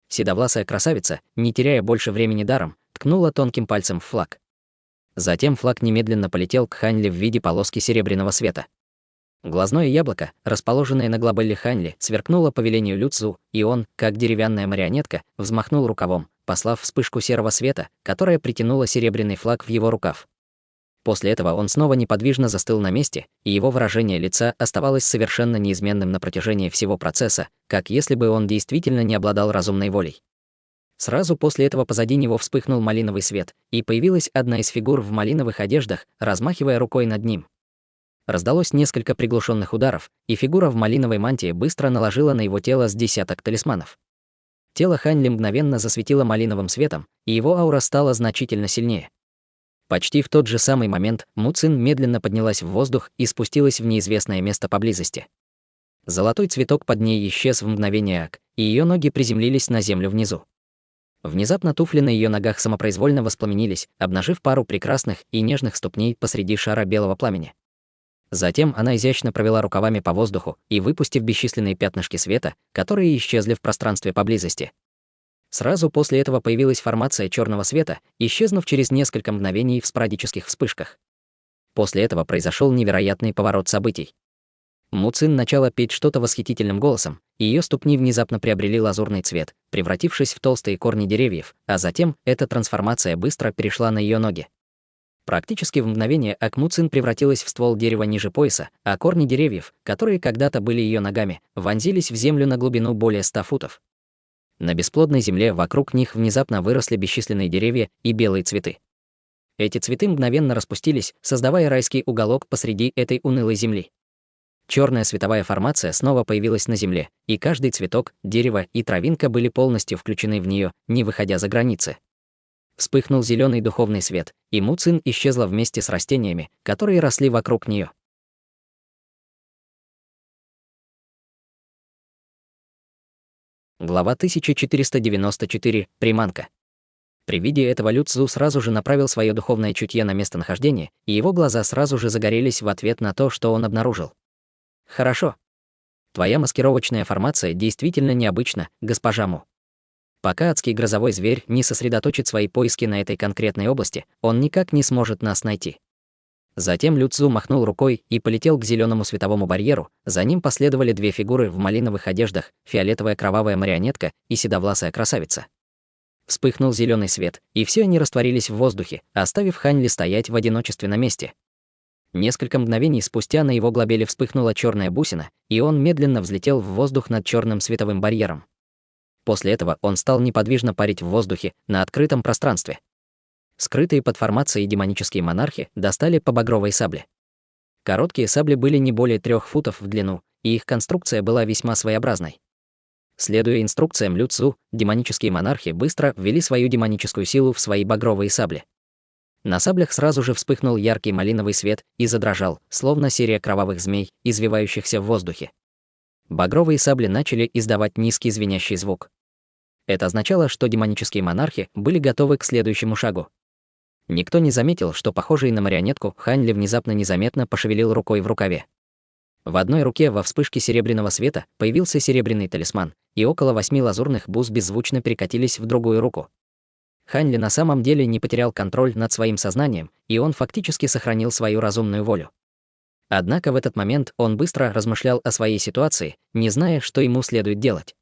Седовласая красавица, не теряя больше времени даром, ткнула тонким пальцем в флаг. Затем флаг немедленно полетел к Ханьли в виде полоски серебряного света. Глазное яблоко, расположенное на глобале Ханьли, сверкнуло по велению Лю Цзу, и он, как деревянная марионетка, взмахнул рукавом, послав вспышку серого света, которая притянула серебряный флаг в его рукав. После этого он снова неподвижно застыл на месте, и его выражение лица оставалось совершенно неизменным на протяжении всего процесса, как если бы он действительно не обладал разумной волей. Сразу после этого позади него вспыхнул малиновый свет, и появилась одна из фигур в малиновых одеждах, размахивая рукой над ним. Раздалось несколько приглушенных ударов, и фигура в малиновой мантии быстро наложила на его тело с десяток талисманов. Тело Хань Ли мгновенно засветило малиновым светом, и его аура стала значительно сильнее. Почти в тот же самый момент Му Цин медленно поднялась в воздух и спустилась в неизвестное место поблизости. Золотой цветок под ней исчез в мгновение ока, и ее ноги приземлились на землю внизу. Внезапно туфли на ее ногах самопроизвольно воспламенились, обнажив пару прекрасных и нежных ступней посреди шара белого пламени. Затем она изящно провела рукавами по воздуху и, выпустив бесчисленные пятнышки света, которые исчезли в пространстве поблизости. Сразу после этого появилась формация черного света, исчезнув через несколько мгновений в спорадических вспышках. После этого произошел невероятный поворот событий. Му Цин начала петь что-то восхитительным голосом, и ее ступни внезапно приобрели лазурный цвет, превратившись в толстые корни деревьев, а затем эта трансформация быстро перешла на ее ноги. Практически в мгновение Му Цин превратилась в ствол дерева ниже пояса, а корни деревьев, которые когда-то были ее ногами, вонзились в землю на глубину более 100 футов. На бесплодной земле вокруг них внезапно выросли бесчисленные деревья и белые цветы. Эти цветы мгновенно распустились, создавая райский уголок посреди этой унылой земли. Черная световая формация снова появилась на земле, и каждый цветок, дерево и травинка были полностью включены в нее, не выходя за границы. Вспыхнул зеленый духовный свет, и Му Цин исчезла вместе с растениями, которые росли вокруг нее. Глава 1494. Приманка. При виде этого Лю Цзу сразу же направил свое духовное чутье на местонахождение, и его глаза сразу же загорелись в ответ на то, что он обнаружил. «Хорошо. Твоя маскировочная формация действительно необычна, госпожа Му. Пока адский грозовой зверь не сосредоточит свои поиски на этой конкретной области, он никак не сможет нас найти». Затем Лю Цзу махнул рукой и полетел к зеленому световому барьеру, за ним последовали две фигуры в малиновых одеждах, фиолетовая кровавая марионетка и седовласая красавица. Вспыхнул зеленый свет, и все они растворились в воздухе, оставив Хань Ли стоять в одиночестве на месте. Несколько мгновений спустя на его глобеле вспыхнула черная бусина, и он медленно взлетел в воздух над черным световым барьером. После этого он стал неподвижно парить в воздухе на открытом пространстве. Скрытые под формацией демонические монархи достали по багровой сабле. Короткие сабли были не более 3 футов в длину, и их конструкция была весьма своеобразной. Следуя инструкциям Лю Цзу, демонические монархи быстро ввели свою демоническую силу в свои багровые сабли. На саблях сразу же вспыхнул яркий малиновый свет и задрожал, словно серия кровавых змей, извивающихся в воздухе. Багровые сабли начали издавать низкий звенящий звук. Это означало, что демонические монархи были готовы к следующему шагу. Никто не заметил, что похожий на марионетку Хань Ли внезапно незаметно пошевелил рукой в рукаве. В одной руке во вспышке серебряного света появился серебряный талисман, и около 8 лазурных бус беззвучно перекатились в другую руку. Хань Ли на самом деле не потерял контроль над своим сознанием, и он фактически сохранил свою разумную волю. Однако в этот момент он быстро размышлял о своей ситуации, не зная, что ему следует делать.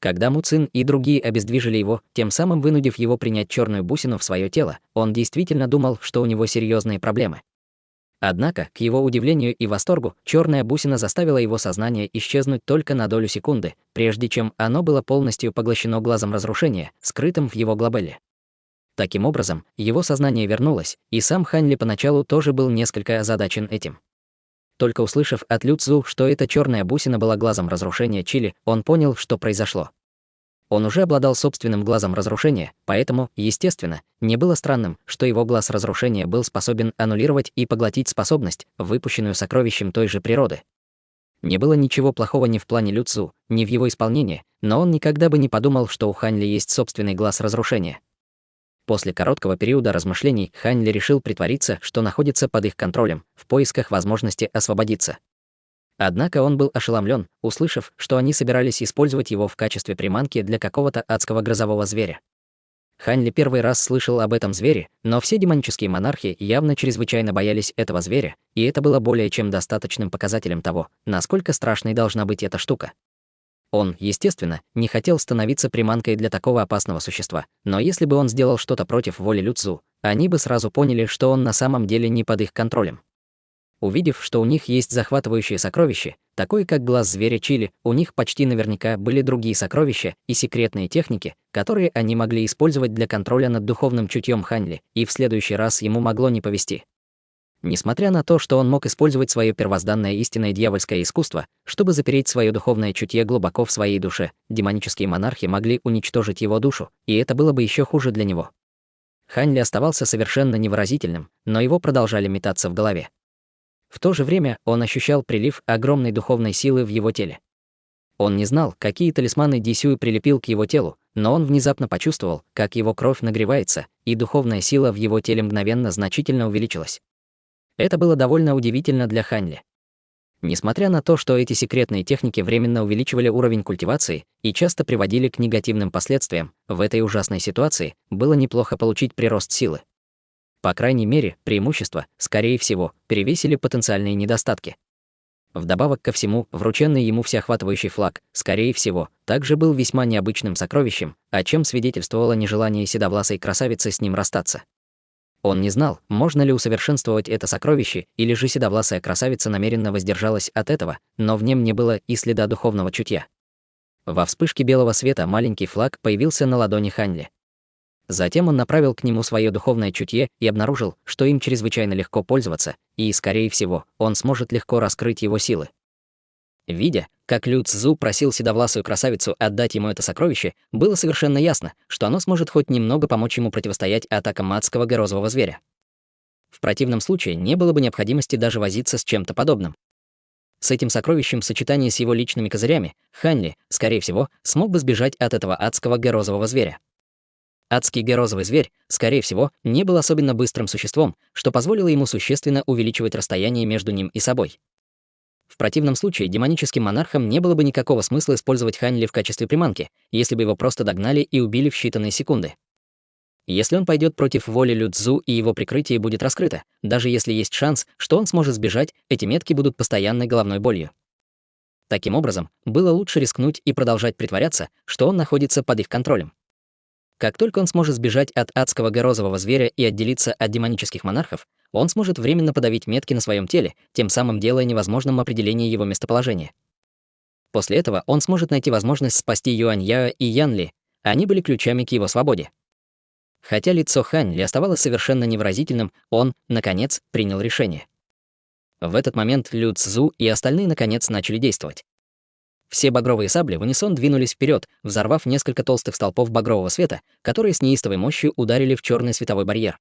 Когда Му Цин и другие обездвижили его, тем самым вынудив его принять черную бусину в свое тело, он действительно думал, что у него серьезные проблемы. Однако, к его удивлению и восторгу, черная бусина заставила его сознание исчезнуть только на долю секунды, прежде чем оно было полностью поглощено глазом разрушения, скрытым в его глобеле. Таким образом, его сознание вернулось, и сам Хань Ли поначалу тоже был несколько озадачен этим. Только услышав от Лю Цзу, что эта черная бусина была глазом разрушения Чили, он понял, что произошло. Он уже обладал собственным глазом разрушения, поэтому, естественно, не было странным, что его глаз разрушения был способен аннулировать и поглотить способность, выпущенную сокровищем той же природы. Не было ничего плохого ни в плане Лю Цзу, ни в его исполнении, но он никогда бы не подумал, что у Хань Ли есть собственный глаз разрушения. После короткого периода размышлений Хань Ли решил притвориться, что находится под их контролем, в поисках возможности освободиться. Однако он был ошеломлен, услышав, что они собирались использовать его в качестве приманки для какого-то адского грозового зверя. Хань Ли первый раз слышал об этом звере, но все демонические монархи явно чрезвычайно боялись этого зверя, и это было более чем достаточным показателем того, насколько страшной должна быть эта штука. Он, естественно, не хотел становиться приманкой для такого опасного существа, но если бы он сделал что-то против воли Лю Цзу, они бы сразу поняли, что он на самом деле не под их контролем. Увидев, что у них есть захватывающее сокровище, такое как глаз зверя Чили, у них почти наверняка были другие сокровища и секретные техники, которые они могли использовать для контроля над духовным чутьем Хань Ли, и в следующий раз ему могло не повезти. Несмотря на то, что он мог использовать свое первозданное истинное дьявольское искусство, чтобы запереть свое духовное чутье глубоко в своей душе, демонические монархи могли уничтожить его душу, и это было бы еще хуже для него. Хань Ли оставался совершенно невыразительным, но его продолжали метаться в голове. В то же время он ощущал прилив огромной духовной силы в его теле. Он не знал, какие талисманы Ди Сюй прилепил к его телу, но он внезапно почувствовал, как его кровь нагревается, и духовная сила в его теле мгновенно значительно увеличилась. Это было довольно удивительно для Хань Ли. Несмотря на то, что эти секретные техники временно увеличивали уровень культивации и часто приводили к негативным последствиям, в этой ужасной ситуации было неплохо получить прирост силы. По крайней мере, преимущества, скорее всего, перевесили потенциальные недостатки. Вдобавок ко всему, врученный ему всеохватывающий флаг, скорее всего, также был весьма необычным сокровищем, о чем свидетельствовало нежелание седовласой красавицы с ним расстаться. Он не знал, можно ли усовершенствовать это сокровище, или же седовласая красавица намеренно воздержалась от этого, но в нем не было и следа духовного чутья. Во вспышке белого света маленький флаг появился на ладони Хань Ли. Затем он направил к нему свое духовное чутье и обнаружил, что им чрезвычайно легко пользоваться, и, скорее всего, он сможет легко раскрыть его силы. Видя, как Лю Цзу просил седовласую красавицу отдать ему это сокровище, было совершенно ясно, что оно сможет хоть немного помочь ему противостоять атакам адского горозового зверя. В противном случае не было бы необходимости даже возиться с чем-то подобным. С этим сокровищем в сочетании с его личными козырями, Хань Ли, скорее всего, смог бы сбежать от этого адского горозового зверя. Адский горозовый зверь, скорее всего, не был особенно быстрым существом, что позволило ему существенно увеличивать расстояние между ним и собой. В противном случае демоническим монархам не было бы никакого смысла использовать Хань Ли в качестве приманки, если бы его просто догнали и убили в считанные секунды. Если он пойдет против воли Лю Цзу и его прикрытие будет раскрыто, даже если есть шанс, что он сможет сбежать, эти метки будут постоянной головной болью. Таким образом, было лучше рискнуть и продолжать притворяться, что он находится под их контролем. Как только он сможет сбежать от адского горозового зверя и отделиться от демонических монархов, он сможет временно подавить метки на своем теле, тем самым делая невозможным определение его местоположения. После этого он сможет найти возможность спасти Юань Яо и Ян Ли, они были ключами к его свободе. Хотя лицо Хань Ли оставалось совершенно невыразительным, он, наконец, принял решение. В этот момент Лю Цзу и остальные, наконец, начали действовать. Все багровые сабли в унисон двинулись вперед, взорвав несколько толстых столпов багрового света, которые с неистовой мощью ударили в черный световой барьер.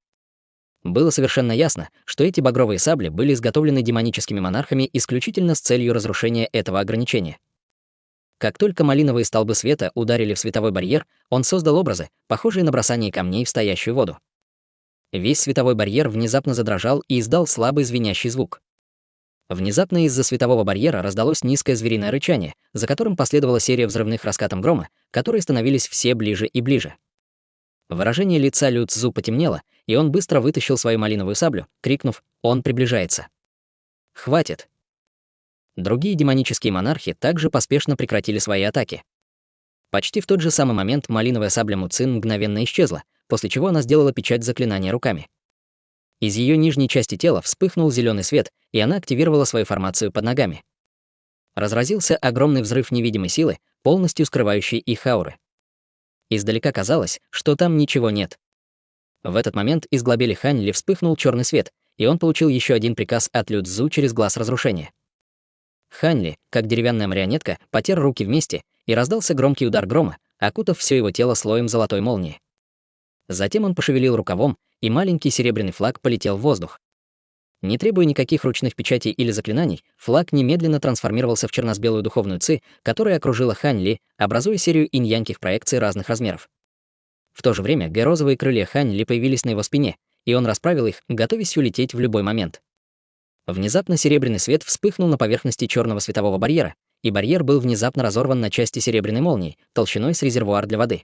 Было совершенно ясно, что эти багровые сабли были изготовлены демоническими монархами исключительно с целью разрушения этого ограничения. Как только малиновые столбы света ударили в световой барьер, он создал образы, похожие на бросание камней в стоящую воду. Весь световой барьер внезапно задрожал и издал слабый звенящий звук. Внезапно из-за светового барьера раздалось низкое звериное рычание, за которым последовала серия взрывных раскатов грома, которые становились все ближе и ближе. Выражение лица Лю Цзу потемнело, и он быстро вытащил свою малиновую саблю, крикнув: «Он приближается!» «Хватит!» Другие демонические монархи также поспешно прекратили свои атаки. Почти в тот же самый момент малиновая сабля Му Цин мгновенно исчезла, после чего она сделала печать заклинания руками. Из ее нижней части тела вспыхнул зеленый свет, и она активировала свою формацию под ногами. Разразился огромный взрыв невидимой силы, полностью скрывающий их ауры. Издалека казалось, что там ничего нет. В этот момент из глобели Хань Ли вспыхнул черный свет, и он получил еще один приказ от Лю Цзу через глаз разрушения. Хань Ли, как деревянная марионетка, потер руки вместе, и раздался громкий удар грома, окутав все его тело слоем золотой молнии. Затем он пошевелил рукавом, и маленький серебряный флаг полетел в воздух. Не требуя никаких ручных печатей или заклинаний, флаг немедленно трансформировался в черно-белую духовную ци, которая окружила Хань Ли, образуя серию инь-яньких проекций разных размеров. В то же время горозовые крылья Хань Ли появились на его спине, и он расправил их, готовясь улететь в любой момент. Внезапно серебряный свет вспыхнул на поверхности черного светового барьера, и барьер был внезапно разорван на части серебряной молнии, толщиной с резервуар для воды.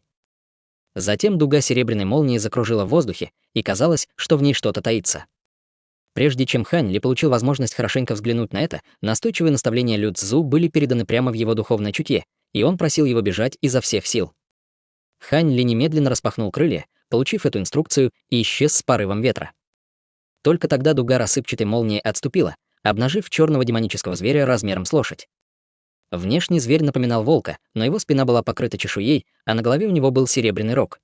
Затем дуга серебряной молнии закружила в воздухе, и казалось, что в ней что-то таится. Прежде чем Хань Ли получил возможность хорошенько взглянуть на это, настойчивые наставления Лю Цзу были переданы прямо в его духовное чутье, и он просил его бежать изо всех сил. Хань Ли немедленно распахнул крылья, получив эту инструкцию, и исчез с порывом ветра. Только тогда дуга рассыпчатой молнии отступила, обнажив черного демонического зверя размером с лошадь. Внешне зверь напоминал волка, но его спина была покрыта чешуей, а на голове у него был серебряный рог.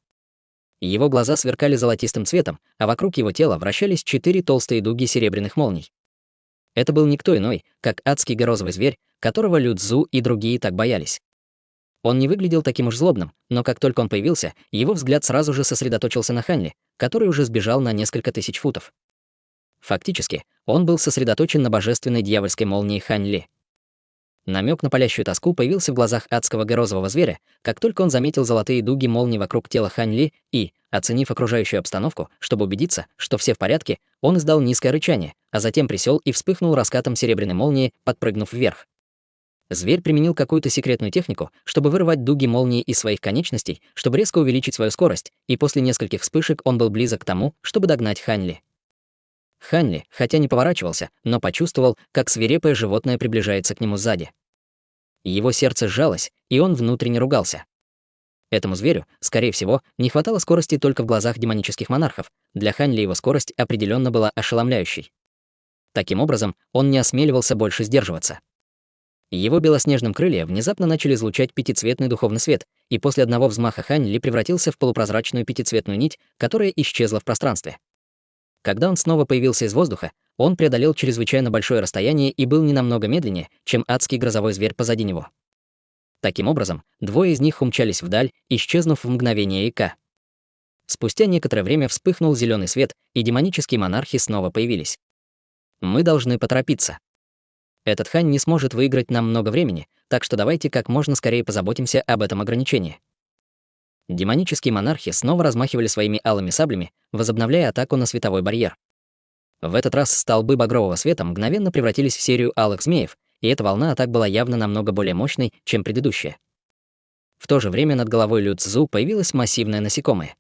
Его глаза сверкали золотистым цветом, а вокруг его тела вращались 4 толстые дуги серебряных молний. Это был никто иной, как адский горозовый зверь, которого Лю Цзу и другие так боялись. Он не выглядел таким уж злобным, но как только он появился, его взгляд сразу же сосредоточился на Хань Ли, который уже сбежал на несколько тысяч футов. Фактически, он был сосредоточен на божественной дьявольской молнии Хань Ли. Намек на палящую тоску появился в глазах адского горозового зверя, как только он заметил золотые дуги молний вокруг тела Хань Ли и, оценив окружающую обстановку, чтобы убедиться, что все в порядке, он издал низкое рычание, а затем присел и вспыхнул раскатом серебряной молнии, подпрыгнув вверх. Зверь применил какую-то секретную технику, чтобы вырывать дуги молнии из своих конечностей, чтобы резко увеличить свою скорость, и после нескольких вспышек он был близок к тому, чтобы догнать Хань Ли. Хань Ли, хотя не поворачивался, но почувствовал, как свирепое животное приближается к нему сзади. Его сердце сжалось, и он внутренне ругался. Этому зверю, скорее всего, не хватало скорости только в глазах демонических монархов. Для Хань Ли его скорость определенно была ошеломляющей. Таким образом, он не осмеливался больше сдерживаться. Его белоснежным крылья внезапно начали излучать пятицветный духовный свет, и после одного взмаха Хань Ли превратился в полупрозрачную пятицветную нить, которая исчезла в пространстве. Когда он снова появился из воздуха, он преодолел чрезвычайно большое расстояние и был не намного медленнее, чем адский грозовой зверь позади него. Таким образом, двое из них умчались вдаль, исчезнув в мгновение ика. Спустя некоторое время вспыхнул зеленый свет, и демонические монархи снова появились. Мы должны поторопиться. Этот Хань не сможет выиграть нам много времени, так что давайте как можно скорее позаботимся об этом ограничении. Демонические монархи снова размахивали своими алыми саблями, возобновляя атаку на световой барьер. В этот раз столбы багрового света мгновенно превратились в серию алых змеев, и эта волна атак была явно намного более мощной, чем предыдущая. В то же время над головой Лю Цзу появилось массивное насекомое.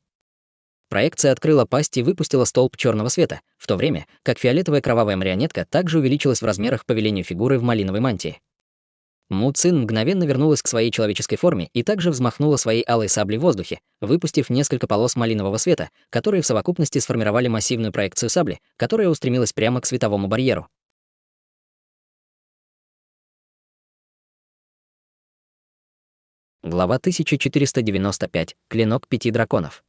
Проекция открыла пасть и выпустила столб черного света, в то время как фиолетовая кровавая марионетка также увеличилась в размерах по велению фигуры в малиновой мантии. Му Цин мгновенно вернулась к своей человеческой форме и также взмахнула своей алой саблей в воздухе, выпустив несколько полос малинового света, которые в совокупности сформировали массивную проекцию сабли, которая устремилась прямо к световому барьеру. Глава 1495. Клинок 5 драконов.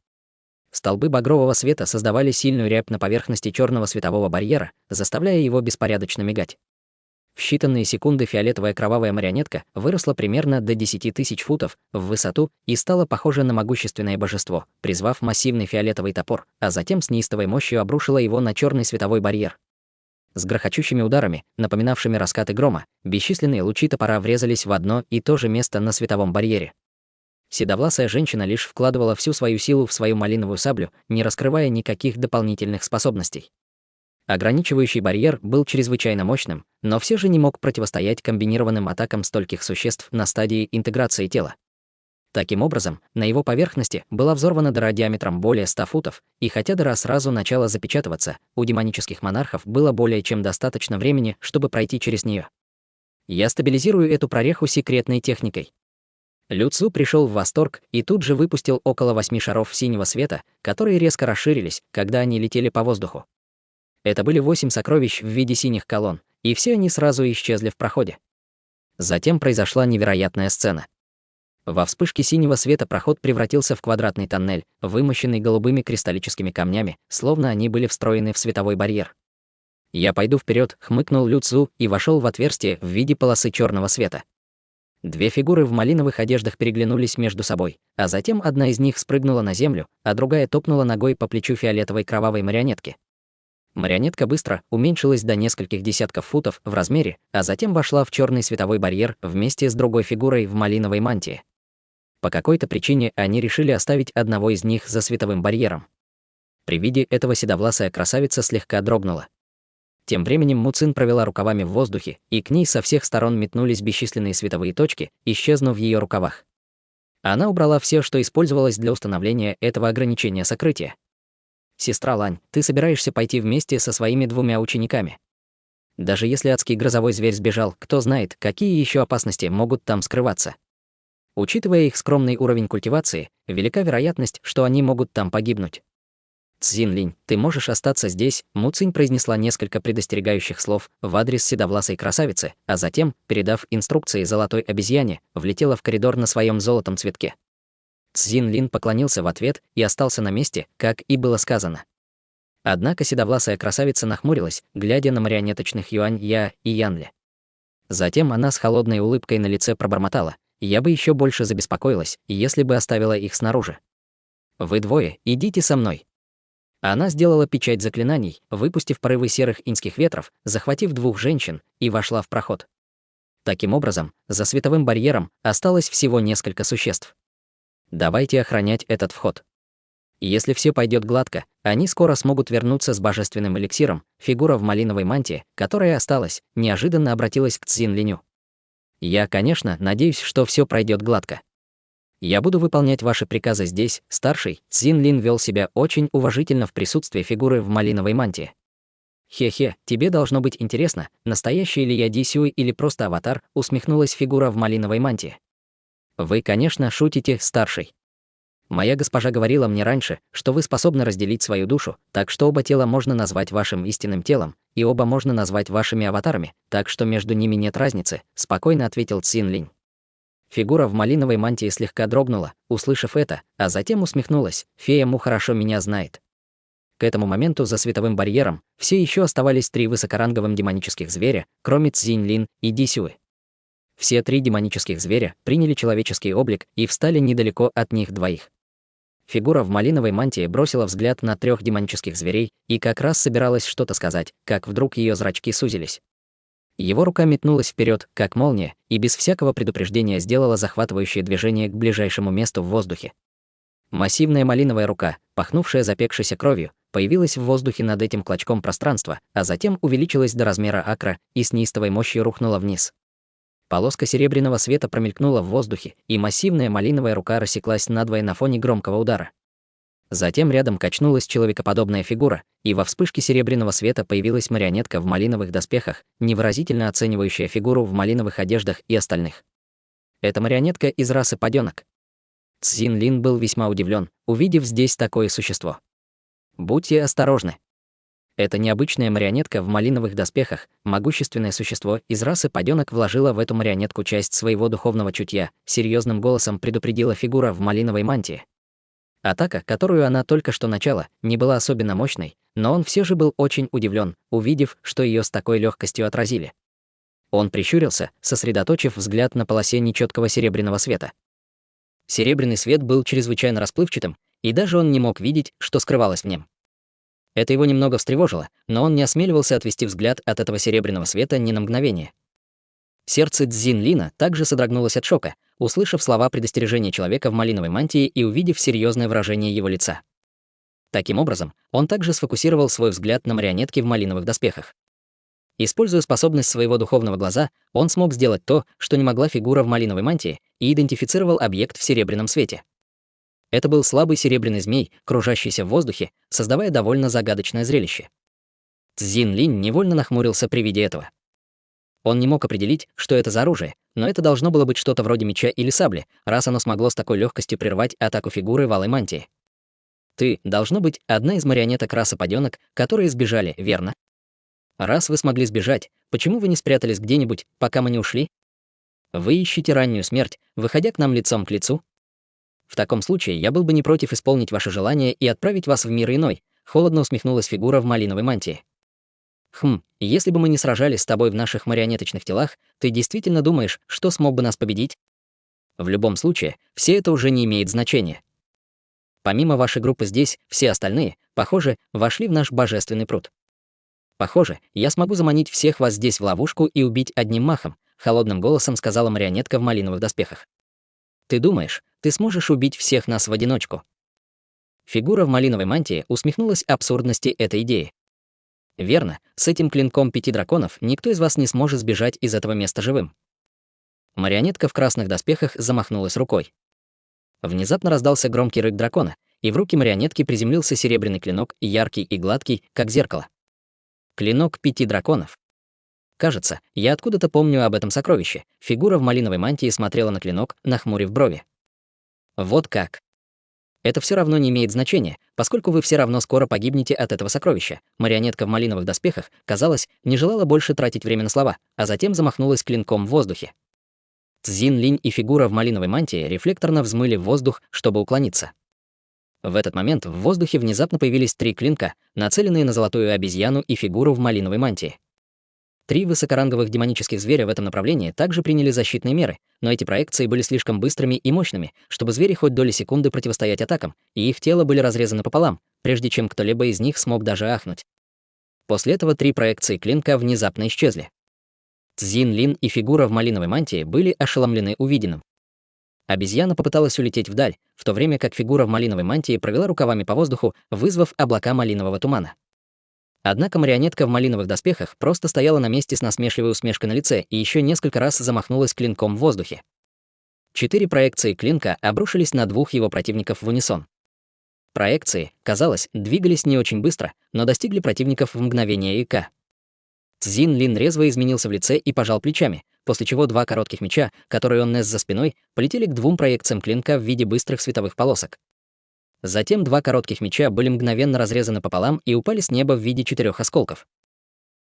Столбы багрового света создавали сильную рябь на поверхности черного светового барьера, заставляя его беспорядочно мигать. В считанные секунды фиолетовая кровавая марионетка выросла примерно до 10 тысяч футов в высоту и стала похожа на могущественное божество, призвав массивный фиолетовый топор, а затем с неистовой мощью обрушила его на черный световой барьер. С грохочущими ударами, напоминавшими раскаты грома, бесчисленные лучи топора врезались в одно и то же место на световом барьере. Седовласая женщина лишь вкладывала всю свою силу в свою малиновую саблю, не раскрывая никаких дополнительных способностей. Ограничивающий барьер был чрезвычайно мощным, но все же не мог противостоять комбинированным атакам стольких существ на стадии интеграции тела. Таким образом, на его поверхности была взорвана дыра диаметром более 100 футов, и хотя дыра сразу начала запечатываться, у демонических монархов было более чем достаточно времени, чтобы пройти через нее. Я стабилизирую эту прореху секретной техникой. Лю Цзу пришел в восторг и тут же выпустил около 8 шаров синего света, которые резко расширились, когда они летели по воздуху. Это были 8 сокровищ в виде синих колонн, и все они сразу исчезли в проходе. Затем произошла невероятная сцена. Во вспышке синего света проход превратился в квадратный тоннель, вымощенный голубыми кристаллическими камнями, словно они были встроены в световой барьер. «Я пойду вперед, хмыкнул Лю Цзу и вошел в отверстие в виде полосы черного света. Две фигуры в малиновых одеждах переглянулись между собой, а затем одна из них спрыгнула на землю, а другая топнула ногой по плечу фиолетовой кровавой марионетки. Марионетка быстро уменьшилась до нескольких десятков футов в размере, а затем вошла в черный световой барьер вместе с другой фигурой в малиновой мантии. По какой-то причине они решили оставить одного из них за световым барьером. При виде этого седовласая красавица слегка дрогнула. Тем временем Му Цин провела рукавами в воздухе, и к ней со всех сторон метнулись бесчисленные световые точки, исчезнув в ее рукавах. Она убрала все, что использовалось для установления этого ограничения сокрытия. «Сестра Лань, ты собираешься пойти вместе со своими 2 учениками. Даже если адский грозовой зверь сбежал, кто знает, какие еще опасности могут там скрываться. Учитывая их скромный уровень культивации, велика вероятность, что они могут там погибнуть. «Цзинлинь, ты можешь остаться здесь», Му Цинь произнесла несколько предостерегающих слов в адрес седовласой красавицы, а затем, передав инструкции золотой обезьяне, влетела в коридор на своем золотом цветке. Цзинлинь поклонился в ответ и остался на месте, как и было сказано. Однако седовласая красавица нахмурилась, глядя на марионеточных Юань-Я и Янли. Затем она с холодной улыбкой на лице пробормотала: «Я бы еще больше забеспокоилась, если бы оставила их снаружи. Вы двое, идите со мной». Она сделала печать заклинаний, выпустив порывы серых иньских ветров, захватив двух женщин, и вошла в проход. Таким образом, за световым барьером осталось всего несколько существ. Давайте охранять этот вход. Если все пойдет гладко, они скоро смогут вернуться с божественным эликсиром. Фигура в малиновой мантии, которая осталась, неожиданно обратилась к Цзинлиню. Я, конечно, надеюсь, что все пройдет гладко. Я буду выполнять ваши приказы здесь. Старший Цзинлин вел себя очень уважительно в присутствии фигуры в малиновой мантии. Хе-хе, тебе должно быть интересно, настоящий ли я Ди Сюй или просто аватар, усмехнулась фигура в малиновой мантии. Вы, конечно, шутите, старший. Моя госпожа говорила мне раньше, что вы способны разделить свою душу, так что оба тела можно назвать вашим истинным телом, и оба можно назвать вашими аватарами, так что между ними нет разницы, спокойно ответил Цзинлинь. Фигура в малиновой мантии слегка дрогнула, услышав это, а затем усмехнулась: «Фея Му хорошо меня знает». К этому моменту за световым барьером все еще оставались 3 высокоранговых демонических зверя, кроме Цзинлин и Ди Сюэ. Все 3 демонических зверя приняли человеческий облик и встали недалеко от них двоих. Фигура в малиновой мантии бросила взгляд на 3 демонических зверей и как раз собиралась что-то сказать, как вдруг ее зрачки сузились. Его рука метнулась вперед, как молния, и без всякого предупреждения сделала захватывающее движение к ближайшему месту в воздухе. Массивная малиновая рука, пахнувшая запекшейся кровью, появилась в воздухе над этим клочком пространства, а затем увеличилась до размера акра и с неистовой мощью рухнула вниз. Полоска серебряного света промелькнула в воздухе, и массивная малиновая рука рассеклась надвое на фоне громкого удара. Затем рядом качнулась человекоподобная фигура, и во вспышке серебряного света появилась марионетка в малиновых доспехах, невыразительно оценивающая фигуру в малиновых одеждах и остальных. Это марионетка из расы падёнок. Цзинлин был весьма удивлен, увидев здесь такое существо. Будьте осторожны. Это необычная марионетка в малиновых доспехах, могущественное существо из расы падёнок вложила в эту марионетку часть своего духовного чутья, серьезным голосом предупредила фигура в малиновой мантии. Атака, которую она только что начала, не была особенно мощной, но он все же был очень удивлен, увидев, что ее с такой легкостью отразили. Он прищурился, сосредоточив взгляд на полосе нечеткого серебряного света. Серебряный свет был чрезвычайно расплывчатым, и даже он не мог видеть, что скрывалось в нем. Это его немного встревожило, но он не осмеливался отвести взгляд от этого серебряного света ни на мгновение. Сердце Цзинлина также содрогнулось от шока, услышав слова предостережения человека в малиновой мантии и увидев серьезное выражение его лица. Таким образом, он также сфокусировал свой взгляд на марионетке в малиновых доспехах. Используя способность своего духовного глаза, он смог сделать то, что не могла фигура в малиновой мантии, и идентифицировал объект в серебряном свете. Это был слабый серебряный змей, кружащийся в воздухе, создавая довольно загадочное зрелище. Цзинлинь невольно нахмурился при виде этого. Он не мог определить, что это за оружие, но это должно было быть что-то вроде меча или сабли, раз оно смогло с такой легкостью прервать атаку фигуры в алой мантии. Ты, должно быть, одна из марионеток расы падёнок, которые сбежали, верно? Раз вы смогли сбежать, почему вы не спрятались где-нибудь, пока мы не ушли? Вы ищете раннюю смерть, выходя к нам лицом к лицу? В таком случае я был бы не против исполнить ваше желание и отправить вас в мир иной, холодно усмехнулась фигура в малиновой мантии. Если бы мы не сражались с тобой в наших марионеточных телах, ты действительно думаешь, что смог бы нас победить? В любом случае, все это уже не имеет значения. Помимо вашей группы здесь, все остальные, похоже, вошли в наш божественный пруд. Похоже, я смогу заманить всех вас здесь в ловушку и убить одним махом, холодным голосом сказала марионетка в малиновых доспехах. Ты думаешь, ты сможешь убить всех нас в одиночку? Фигура в малиновой мантии усмехнулась абсурдности этой идеи. Верно, с этим клинком 5 драконов никто из вас не сможет сбежать из этого места живым. Марионетка в красных доспехах замахнулась рукой. Внезапно раздался громкий рык дракона, и в руки марионетки приземлился серебряный клинок, яркий и гладкий, как зеркало. Клинок 5 драконов. Кажется, я откуда-то помню об этом сокровище. Фигура в малиновой мантии смотрела на клинок, нахмурив брови. Вот как. Это все равно не имеет значения, поскольку вы все равно скоро погибнете от этого сокровища. Марионетка в малиновых доспехах, казалось, не желала больше тратить время на слова, а затем замахнулась клинком в воздухе. Цзин Линь и фигура в малиновой мантии рефлекторно взмыли в воздух, чтобы уклониться. В этот момент в воздухе внезапно появились 3 клинка, нацеленные на золотую обезьяну и фигуру в малиновой мантии. 3 высокоранговых демонических зверя в этом направлении также приняли защитные меры, но эти проекции были слишком быстрыми и мощными, чтобы звери хоть доли секунды противостоять атакам, и их тела были разрезаны пополам, прежде чем кто-либо из них смог даже ахнуть. После этого 3 проекции клинка внезапно исчезли. Цзин Лин и фигура в малиновой мантии были ошеломлены увиденным. Обезьяна попыталась улететь вдаль, в то время как фигура в малиновой мантии провела рукавами по воздуху, вызвав облака малинового тумана. Однако марионетка в малиновых доспехах просто стояла на месте с насмешливой усмешкой на лице и еще несколько раз замахнулась клинком в воздухе. 4 проекции клинка обрушились на 2 его противников в унисон. Проекции, казалось, двигались не очень быстро, но достигли противников в мгновение ика. Цзин Лин резво изменился в лице и пожал плечами, после чего 2 коротких меча, которые он нес за спиной, полетели к 2 проекциям клинка в виде быстрых световых полосок. Затем 2 коротких меча были мгновенно разрезаны пополам и упали с неба в виде 4 осколков.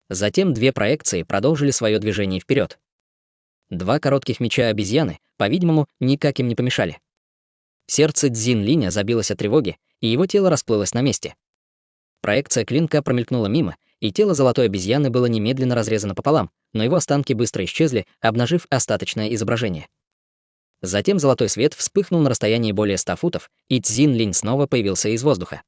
Затем 2 проекции продолжили свое движение вперед. 2 коротких меча обезьяны, по-видимому, никак им не помешали. Сердце Цзин Линя забилось от тревоги, и его тело расплылось на месте. Проекция клинка промелькнула мимо, и тело золотой обезьяны было немедленно разрезано пополам, но его останки быстро исчезли, обнажив остаточное изображение. Затем золотой свет вспыхнул на расстоянии более 100 футов, и Цзин Линь снова появился из воздуха.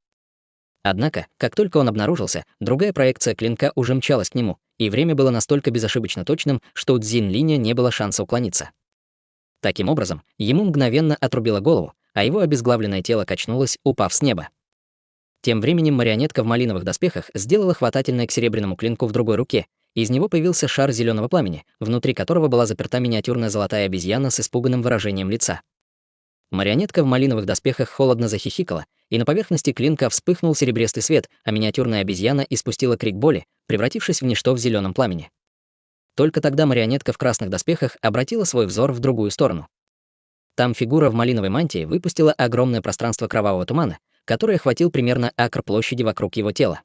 Однако, как только он обнаружился, другая проекция клинка уже мчалась к нему, и время было настолько безошибочно точным, что у Цзин Линя не было шанса уклониться. Таким образом, ему мгновенно отрубило голову, а его обезглавленное тело качнулось, упав с неба. Тем временем марионетка в малиновых доспехах сделала хватательное к серебряному клинку в другой руке. Из него появился шар зеленого пламени, внутри которого была заперта миниатюрная золотая обезьяна с испуганным выражением лица. Марионетка в малиновых доспехах холодно захихикала, и на поверхности клинка вспыхнул серебристый свет, а миниатюрная обезьяна испустила крик боли, превратившись в ничто в зеленом пламени. Только тогда марионетка в красных доспехах обратила свой взор в другую сторону. Там фигура в малиновой мантии выпустила огромное пространство кровавого тумана, который охватил примерно акр площади вокруг его тела.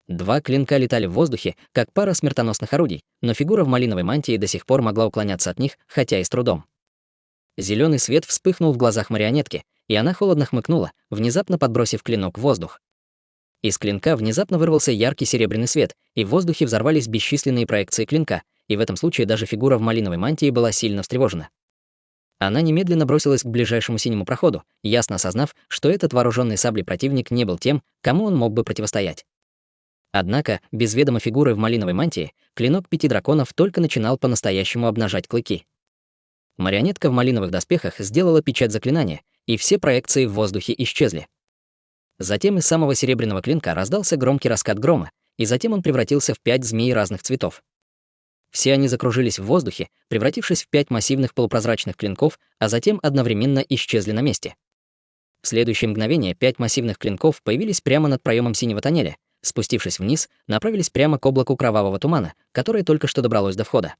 2 клинка летали в воздухе, как пара смертоносных орудий, но фигура в малиновой мантии до сих пор могла уклоняться от них, хотя и с трудом. Зеленый свет вспыхнул в глазах марионетки, и она холодно хмыкнула, внезапно подбросив клинок в воздух. Из клинка внезапно вырвался яркий серебряный свет, и в воздухе взорвались бесчисленные проекции клинка, и в этом случае даже фигура в малиновой мантии была сильно встревожена. Она немедленно бросилась к ближайшему синему проходу, ясно осознав, что этот вооруженный саблей противник не был тем, кому он мог бы противостоять. Однако, без ведома фигуры в малиновой мантии, клинок 5 драконов только начинал по-настоящему обнажать клыки. Марионетка в малиновых доспехах сделала печать заклинания, и все проекции в воздухе исчезли. Затем из самого серебряного клинка раздался громкий раскат грома, и затем он превратился в 5 змей разных цветов. Все они закружились в воздухе, превратившись в 5 массивных полупрозрачных клинков, а затем одновременно исчезли на месте. В следующее мгновение 5 массивных клинков появились прямо над проемом синего тоннеля, спустившись вниз, направились прямо к облаку кровавого тумана, которое только что добралось до входа.